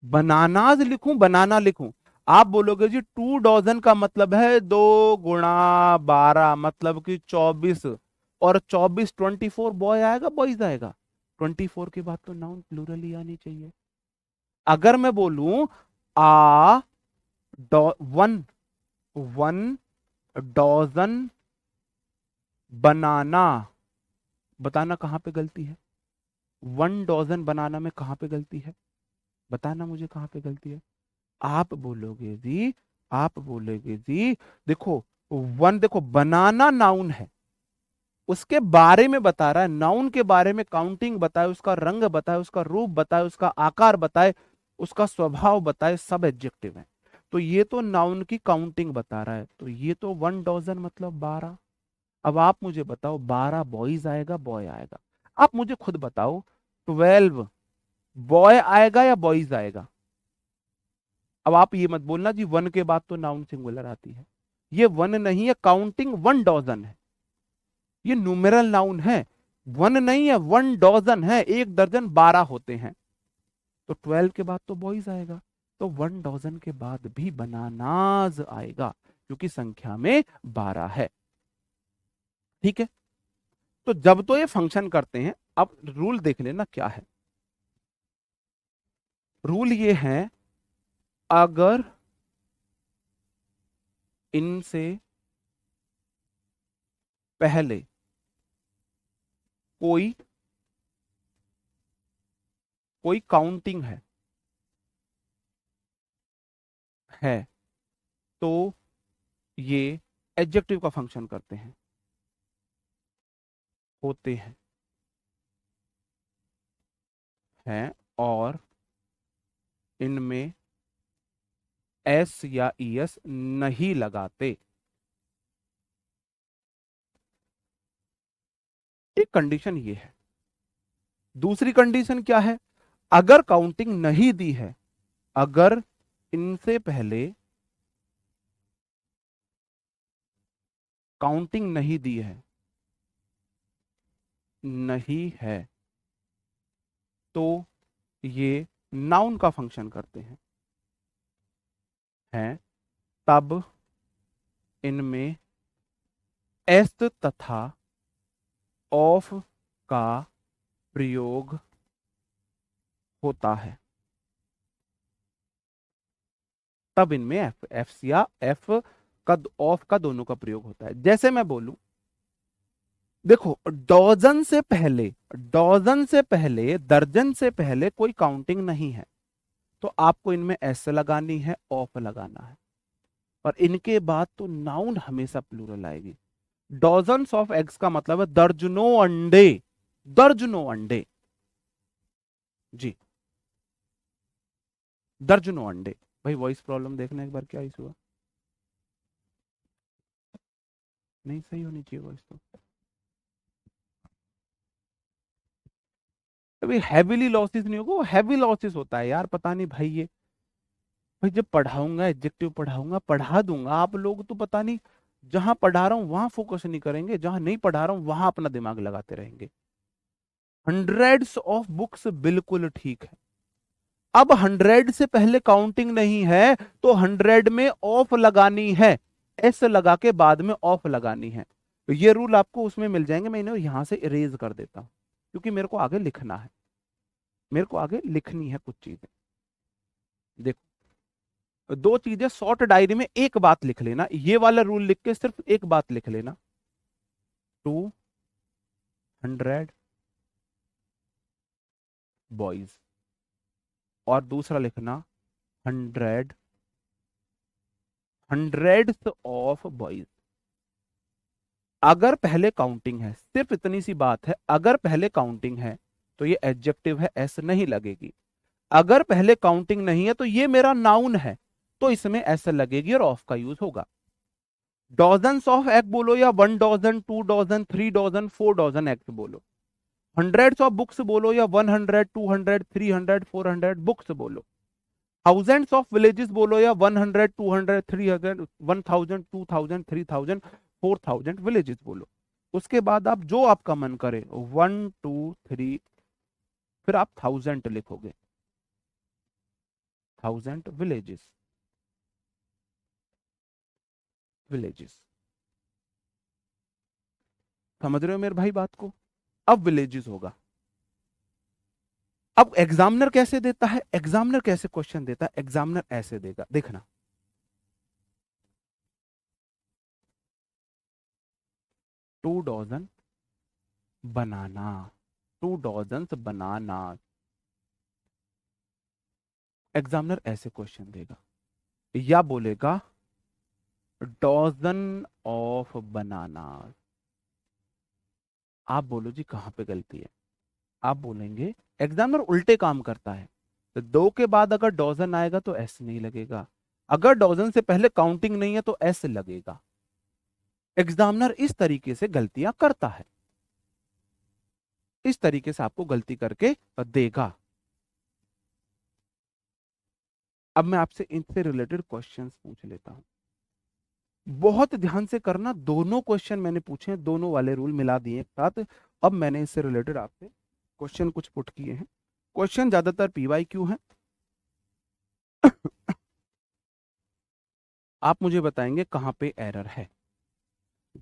बनानाज लिखूं, बनाना लिखूं? आप बोलोगे जी 2 डॉजन का मतलब है 2 गुणा 12, मतलब कि 24, और 24 24 बॉय आएगा बॉयज आएगा? 24 के बाद तो नाउन प्लूरल ही आनी चाहिए। अगर मैं बोलूं आ वन, 1 डॉजन बनाना, बताना कहां पे गलती है? 1 डॉजन बनाना में कहां पे गलती है? बताना मुझे कहां पे गलती है? आप बोलोगे जी, आप बोलोगे जी, देखो वन, देखो बनाना नाउन है, उसके बारे में बता रहा है, नाउन के बारे में काउंटिंग बताए, उसका रंग बताए, उसका रूप बताए, उसका आकार बताए, उसका स्वभाव बताए, सब एडजेक्टिव है। तो ये तो नाउन की काउंटिंग बता रहा है, तो ये तो 1 डॉजन मतलब 12। अब आप मुझे बताओ, 12 बॉयज आएगा बॉय आएगा? आप मुझे खुद बताओ, 12 बॉय आएगा या बॉयज आएगा? अब आप ये मत बोलना जी वन के बाद तो नाउन सिंगुलर आती है, ये वन नहीं है, काउंटिंग 1 डॉजन है, ये न्यूमेरल नाउन है, वन नहीं है, 1 डॉजन है, 1 दर्जन 12 होते हैं, तो 12 के बाद तो बॉयज आएगा। तो 1 डजन के बाद भी बनानाज आएगा क्योंकि संख्या में 12 है। ठीक है, तो जब तो ये फंक्शन करते हैं, अब रूल देख लेना क्या है। रूल ये है, अगर इनसे पहले कोई कोई काउंटिंग है तो ये एडजेक्टिव का फंक्शन करते हैं, होते हैं और इनमें एस या ईएस नहीं लगाते। एक कंडीशन ये है। दूसरी कंडीशन क्या है, अगर काउंटिंग नहीं दी है, अगर इनसे पहले काउंटिंग नहीं है तो ये नाउन का फंक्शन करते हैं, तब इनमें एस तथा ऑफ का प्रयोग होता है। तब इनमें एफ या एफ का ऑफ का दोनों का प्रयोग होता है। जैसे मैं बोलूं, देखो डॉजन से पहले दर्जन से पहले कोई काउंटिंग नहीं है तो आपको इनमें एस लगानी है, ऑफ लगाना है, और इनके बाद तो नाउन हमेशा प्लूरल आएगी। डॉजन्स ऑफ एग्स का मतलब है दर्जनों अंडे, दर्जनों अंडे जी, दर्जनों अंडे। भाई वॉइस प्रॉब्लम देखना एक बार, क्या इशू है? नहीं, सही होनी चाहिए वॉइस तो। अभी हैवीली लॉसेस नहीं होगा, वो हैवी लॉसेस होता है यार, पता नहीं भाई ये। भाई जब पढ़ाऊंगा, एडजेक्टिव पढ़ाऊंगा, पढ़ा दूंगा, आप लोग तो पता नहीं जहां पढ़ा रहा हूं वहां फोकस नहीं करेंगे, जहां नहीं पढ़ा रहा हूं वहां अपना दिमाग लगाते रहेंगे। हंड्रेड्स ऑफ बुक्स बिल्कुल ठीक है। अब 100 से पहले काउंटिंग नहीं है तो 100 में ऑफ लगानी है, एस लगा के बाद में ऑफ लगानी है। तो ये रूल आपको उसमें मिल जाएंगे, मैं इन्हें यहां से इरेज कर देता हूं क्योंकि मेरे को आगे लिखना है, मेरे को आगे लिखनी है कुछ चीजें। देखो, दो चीजें शॉर्ट डायरी में एक बात लिख लेना, ये वाला रूल लिख के सिर्फ एक बात लिख लेना, 200 बॉयज, और दूसरा लिखना 100 हंड्रेड्स ऑफ बॉयज। अगर पहले काउंटिंग है, सिर्फ इतनी सी बात है, अगर पहले काउंटिंग है तो ये एडजेक्टिव है, एस नहीं लगेगी। अगर पहले काउंटिंग नहीं है तो ये मेरा नाउन है तो इसमें एस लगेगी और ऑफ का यूज होगा। डॉजन्स ऑफ एग बोलो या 1 dodgem, 2 dodgem, 3 dodgem, 4 dodgem eggs बोलो, हंड्रेड्स ऑफ बुक्स बोलो या 100, 200, 300, 400 बुक्स बोलो, थाउजेंड्स ऑफ विलेजेस बोलो या 100, 200, 300, 1000, 2000, 3000, 4000 विलेजेस बोलो। उसके बाद आप जो आपका मन करे 1 2 3, फिर आप 1000 लिखोगे, 1000 विलेजेस, विलेजेस। समझ रहे हो मेरे भाई बात को? अब विलेजेस होगा। अब एग्जामिनर कैसे देता है, एग्जामिनर कैसे क्वेश्चन देता है, एग्जामिनर ऐसे देगा, देखना। 2 डॉजन बनाना, 2 डॉजन बनाना, एग्जामिनर ऐसे क्वेश्चन देगा, या बोलेगा डॉजन ऑफ बनाना। आप बोलो जी कहां पे गलती है? आप बोलेंगे, एग्जामिनर उल्टे काम करता है, तो 2 के बाद अगर डॉजन आएगा तो एस नहीं लगेगा, अगर डॉजन से पहले काउंटिंग नहीं है तो एस लगेगा। एग्जामिनर इस तरीके से गलतियां करता है, इस तरीके से आपको गलती करके देगा। अब मैं आपसे इनसे रिलेटेड क्वेश्चंस पूछ लेता हूं, बहुत ध्यान से करना। दोनों क्वेश्चन मैंने पूछे हैं, दोनों वाले रूल मिला दिए एक साथ। अब मैंने इससे रिलेटेड आपसे क्वेश्चन कुछ पुट किए हैं। क्वेश्चन ज्यादातर पीवाईक्यू है, आप मुझे बताएंगे कहां पे एरर है।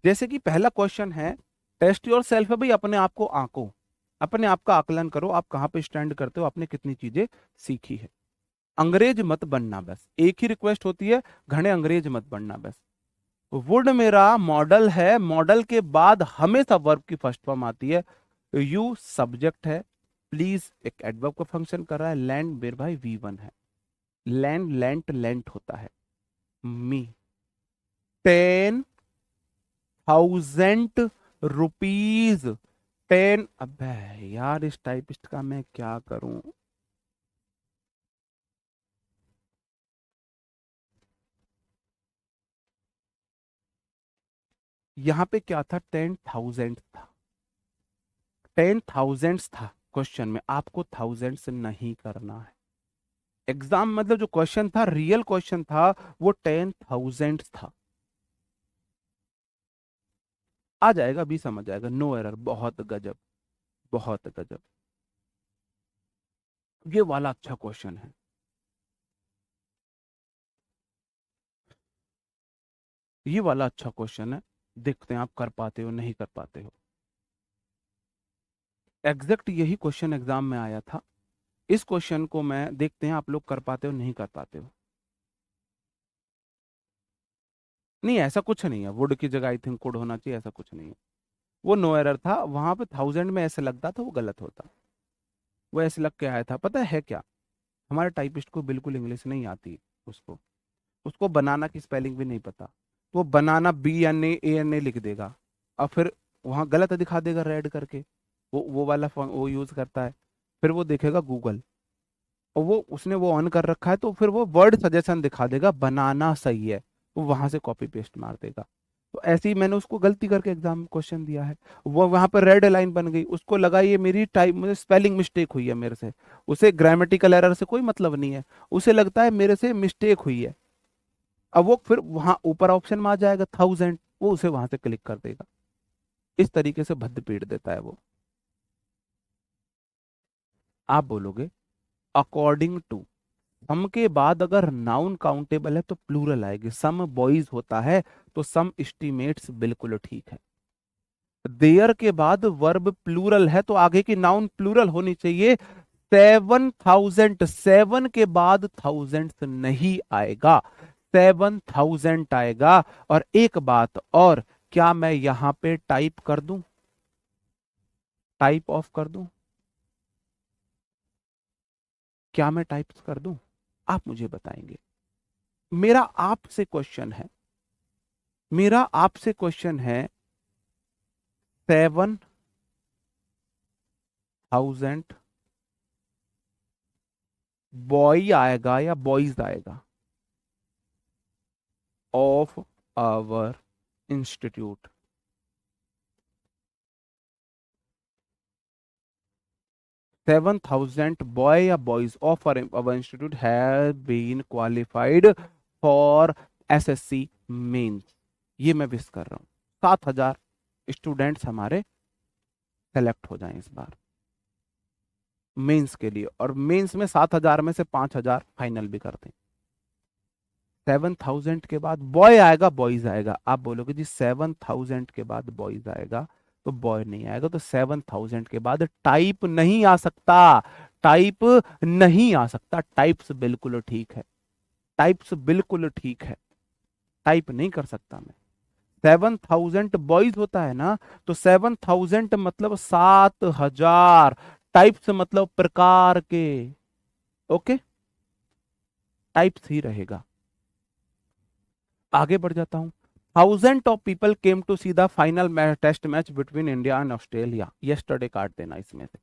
जैसे कि पहला क्वेश्चन है, टेस्ट योर सेल्फ है भाई, अपने आप को आंको, अपने आप का आकलन करो, आप कहां पे स्टैंड करते हो, आपने कितनी चीजें सीखी है। अंग्रेज मत बनना, बस एक ही रिक्वेस्ट होती है, घने अंग्रेज मत बनना बस। वुड मेरा मॉडल है, मॉडल के बाद हमेशा वर्ब की फर्स्ट फॉर्म आती है। यू सब्जेक्ट है, प्लीज एक एडवर्ब का फंक्शन कर रहा है, लैंड मेरे भाई V1 है, लैंड लेंट लेंट होता है। मी 10,000 रुपीज, 10, अबे यार इस टाइपिस्ट का मैं क्या करूं। यहां पे क्या था, 10,000 था, 10,000 था क्वेश्चन में, आपको थाउजेंड से नहीं करना है। एग्जाम मतलब जो क्वेश्चन था, रियल क्वेश्चन था, वो 10,000 था। आ जाएगा, भी समझ आएगा, नो एरर, बहुत गजब, बहुत गजब। ये वाला अच्छा क्वेश्चन है। ये वाला अच्छा क्वेश्चन है, देखते हैं आप कर पाते हो नहीं कर पाते हो। एग्जैक्ट यही क्वेश्चन एग्जाम में आया था। इस क्वेश्चन को मैं, देखते हैं आप लोग कर पाते हो नहीं कर पाते हो। नहीं ऐसा कुछ नहीं है, वुड की जगह आई थिंक कुड होना चाहिए, ऐसा कुछ नहीं है। वो नो एरर था, वहां पे थाउजेंड में ऐसे लगता था, वो गलत होता। वो ऐसे लग के आया था, पता है क्या, हमारे टाइपिस्ट को बिल्कुल इंग्लिश नहीं आती। उसको उसको बनाना की स्पेलिंग भी नहीं पता, तो वो बनाना BNA ANA लिख देगा, और फिर वहां गलत दिखा देगा रेड करके। वो वाला वो यूज करता है। फिर वो देखेगा गूगल, और वो उसने वो ऑन कर रखा है, तो फिर वो वर्ड सजेशन दिखा देगा, बनाना सही है, वो वहां से कॉपी पेस्ट मार देगा। तो ऐसे ही मैंने उसको गलती करके एग्जाम क्वेश्चन दिया है, वो वहां पर रेड लाइन बन गई, उसको लगा ये मेरी टाइप, मुझे स्पेलिंग मिस्टेक हुई है मेरे से। उसे ग्रामेटिकल एरर से कोई मतलब नहीं है, उसे लगता है मेरे से मिस्टेक हुई है। अब वो फिर वहां ऊपर ऑप्शन में आ जाएगा थाउजेंड, वो उसे वहां से क्लिक कर देगा। इस तरीके से भद्द पीट देता है वो। आप बोलोगे अकॉर्डिंग टू, सम के बाद अगर नाउन काउंटेबल है तो प्लूरल आएगी, सम बॉयज होता है तो सम एस्टिमेट्स, बिल्कुल ठीक है। देयर के बाद वर्ब प्लूरल है तो आगे की नाउन प्लूरल होनी चाहिए। 7,000, 7 के बाद थाउजेंड नहीं आएगा, 7,000 आएगा। और एक बात और, क्या मैं यहां पे टाइप कर दूं, टाइप ऑफ कर दूं, क्या मैं टाइप कर दूं, आप मुझे बताएंगे। मेरा आपसे क्वेश्चन है, मेरा आपसे क्वेश्चन है, 7,000 बॉय आएगा या बॉयज आएगा ऑफ आवर इंस्टीट्यूट। 7,000 बॉय या boys of our institute have been qualified for SSC mains. ये मैं विश कर रहा हूं, 7,000 स्टूडेंट्स हमारे सेलेक्ट हो जाएं इस बार मेंस के लिए, और मेंस में 7,000 में से 5,000 फाइनल भी कर दें। 7,000 के बाद बॉय आएगा बॉयज आएगा, आप बोलोगे जी 7,000 के बाद बॉयज आएगा तो बॉय नहीं आएगा, तो 7,000 के बाद टाइप नहीं आ सकता, टाइप नहीं आ सकता, टाइप्स बिल्कुल ठीक है, टाइप्स बिल्कुल ठीक है, टाइप नहीं कर सकता मैं। 7,000 बॉयज होता है ना, तो 7,000 मतलब 7,000, टाइप्स मतलब प्रकार के, ओके, टाइप्स ही रहेगा। आगे बढ़ जाता हूं। Thousand of people came to see the final test match between India and Australia yesterday, काट देना इसमें से,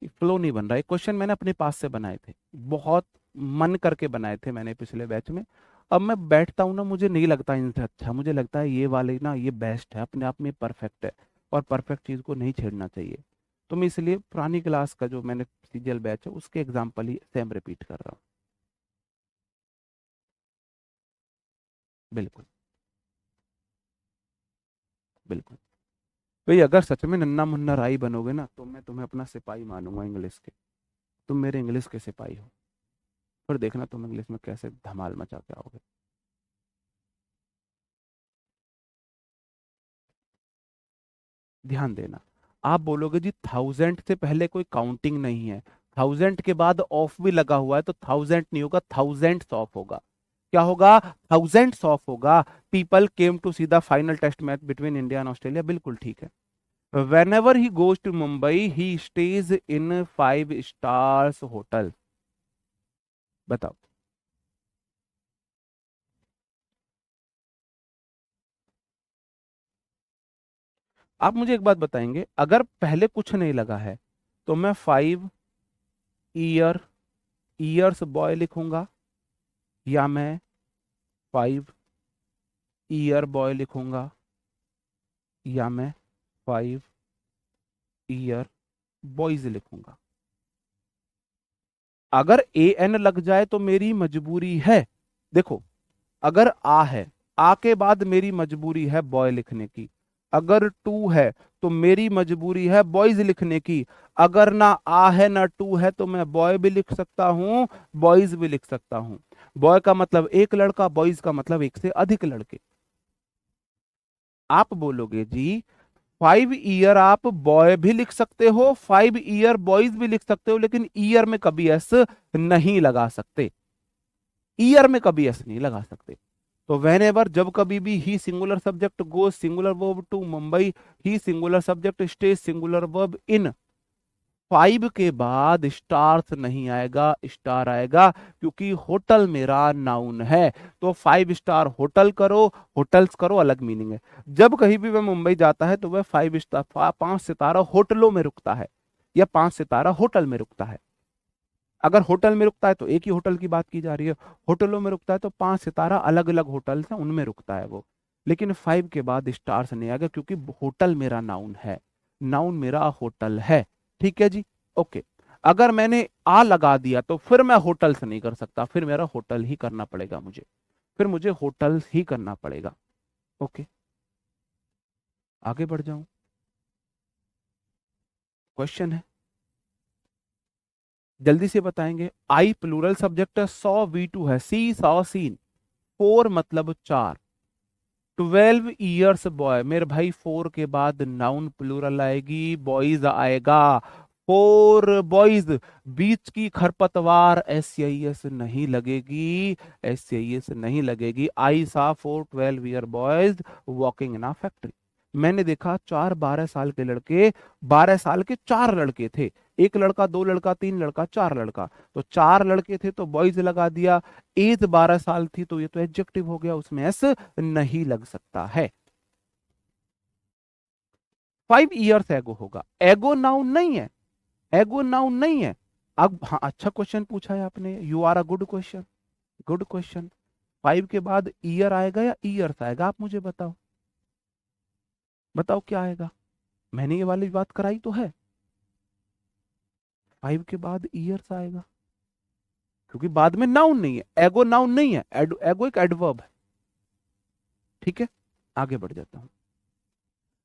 फ्लो नहीं बन रहा है। क्वेश्चन मैंने अपने पास से बनाए थे, बहुत मन करके बनाए थे मैंने पिछले बैच में। अब मैं बैठता हूं ना, मुझे नहीं लगता इनसे अच्छा, मुझे लगता है ये वाले ना, ये बेस्ट है, अपने आप में परफेक्ट है, और परफेक्ट चीज को नहीं छेड़ना चाहिए। तो मैं इसलिए पुरानी क्लास का जो मैंने सीरियल बैच है उसके एग्जाम्पल ही सेम रिपीट कर रहा हूँ। बिल्कुल, बिल्कुल। भाई अगर सच में नन्ना मुन्ना राई बनोगे ना, तो मैं तुम्हें अपना सिपाही मानूंगा इंग्लिश के, तुम मेरे इंग्लिश के सिपाही हो। फिर देखना तुम इंग्लिश में कैसे धमाल मचा के आओगे। ध्यान देना, आप बोलोगे जी 1000 से पहले कोई काउंटिंग नहीं है, 1000 के बाद ऑफ भी लगा हुआ है, तो 1000 नहीं होगा, थाउजेंड्स ऑफ होगा। क्या होगा? थाउजेंड्स ऑफ होगा। People came to see the final test match between India and Australia, बिल्कुल ठीक है। whenever he goes to Mumbai he stays in 5 stars hotel। बताओ। आप मुझे एक बात बताएंगे, अगर पहले कुछ नहीं लगा है तो मैं 5 ईयर्स बॉय लिखूंगा, या मैं 5 ईयर बॉय लिखूंगा, या मैं 5 ईयर बॉयज लिखूंगा? अगर ए एन लग जाए तो मेरी मजबूरी है, देखो, अगर आ है, आ के बाद मेरी मजबूरी है बॉय लिखने की। अगर टू है तो मेरी मजबूरी है बॉयज लिखने की। अगर ना आ है ना टू है तो मैं बॉय भी लिख सकता हूं, बॉयज भी लिख सकता हूं। बॉय का मतलब एक लड़का, बॉयज का मतलब एक से अधिक लड़के। आप बोलोगे जी 5 ईयर आप बॉय भी लिख सकते हो, 5 ईयर बॉयज भी लिख सकते हो, लेकिन ईयर में कभी एस नहीं लगा सकते, ईयर में कभी एस नहीं लगा सकते। तो वेन एवर, जब कभी भी he singular subject go singular verb to Mumbai, he singular subject stay singular verb in, 5 के बाद स्टार्स नहीं आएगा, स्टार आएगा, क्योंकि होटल मेरा नाउन है। तो 5 स्टार होटल करो, होटल्स करो, अलग मीनिंग है। जब कहीं भी वह मुंबई जाता है तो वह 5 स्टार, 5 सितारा होटलों में रुकता है, या 5 सितारा होटल में रुकता है। अगर होटल में रुकता है तो एक ही होटल की बात की जा रही है, होटलों में रुकता है तो 5 सितारा अलग अलग होटल्स हैं उनमें रुकता है वो। लेकिन 5 के बाद स्टार्स नहीं आएगा, क्योंकि होटल मेरा नाउन है, नाउन मेरा होटल है। ठीक है जी, ओके। अगर मैंने आ लगा दिया तो फिर मैं होटल्स नहीं कर सकता, फिर मेरा होटल ही करना पड़ेगा मुझे, फिर मुझे होटल्स ही करना पड़ेगा। ओके, आगे बढ़ जाऊं। क्वेश्चन है, जल्दी से बताएंगे। आई प्लूरल सब्जेक्ट है, सॉ V2 है, सी सॉ सीन, 4 मतलब 4, 12 ईयर्स बॉय, मेरे भाई 4 के बाद नाउन प्लूरल आएगी, बॉयज आएगा, 4 बॉयज। बीच की खरपतवार SCIS नहीं लगेगी, SCIS नहीं लगेगी। आई सा 4 12 year boys walking in a factory. मैंने देखा 4 12 साल के लड़के, 12 साल के 4 लड़के थे, एक लड़का, दो लड़का, तीन लड़का, 4 लड़का, तो 4 लड़के थे तो बॉयज लगा दिया। एज 12 साल थी तो ये तो एडजेक्टिव हो गया, उसमें एस नहीं लग सकता है। 5 ईयर्स एगो होगा, एगो नाउन नहीं है, एगो नाउन नहीं है। अब हाँ, अच्छा क्वेश्चन पूछा है आपने, you are a good question, good question. 5 के बाद ईयर आएगा या ईयर्स आएगा, आप मुझे बताओ, बताओ क्या आएगा। मैंने ये वाली बात कराई तो है, 5 के बाद ईयर्स आएगा, क्योंकि बाद में नाउन नहीं है, एगो नाउन नहीं है, एगो एक एडवर्ब है। ठीक है, आगे बढ़ जाता हूं।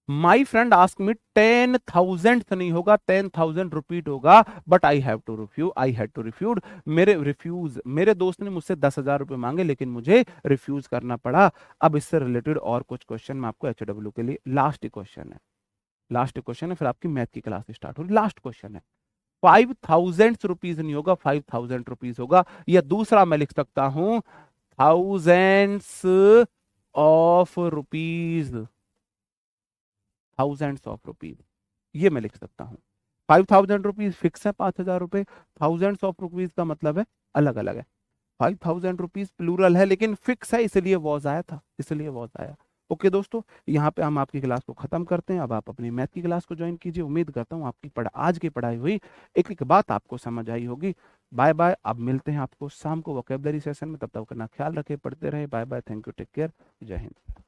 माई फ्रेंड आस्क मी 10,000 नहीं होगा, 10,000 रिपीट होगा, but I have to refuse, I had to refuse, मेरे दोस्त ने मुझसे 10,000 रुपए मांगे लेकिन मुझे रिफ्यूज करना पड़ा। अब इससे रिलेटेड और कुछ क्वेश्चन मैं आपको HW के लिए, लास्ट क्वेश्चन है, लास्ट क्वेश्चन है, फिर आपकी मैथ की क्लास स्टार्ट होगी। लास्ट क्वेश्चन है, 5,000 नहीं होगा, 5,000 होगा, या दूसरा मैं लिख सकता हूं, thousands of rupees, thousands of rupees, ये मैं लिख सकता हूँ। 5,000 रुपीज फिक्स है, 5,000 रुपए, थाउजेंड्स ऑफ रुपीज का मतलब है अलग अलग है। 5,000 रुपीज प्लूरल है लेकिन फिक्स है, इसलिए वॉज आया था, इसलिए वॉज आया। ओके दोस्तों, यहाँ पे हम आपकी क्लास को खत्म करते हैं, अब आप अपनी मैथ की क्लास को ज्वाइन कीजिए। उम्मीद करता हूँ आपकी आज की पढ़ाई हुई एक एक बात आपको समझ आई होगी। बाय बाय, अब मिलते हैं आपको शाम को वोकेबलरी सेशन में, तब तक अपना ख्याल रखें, पढ़ते रहे। Bye bye, thank you, take care, जय हिंद।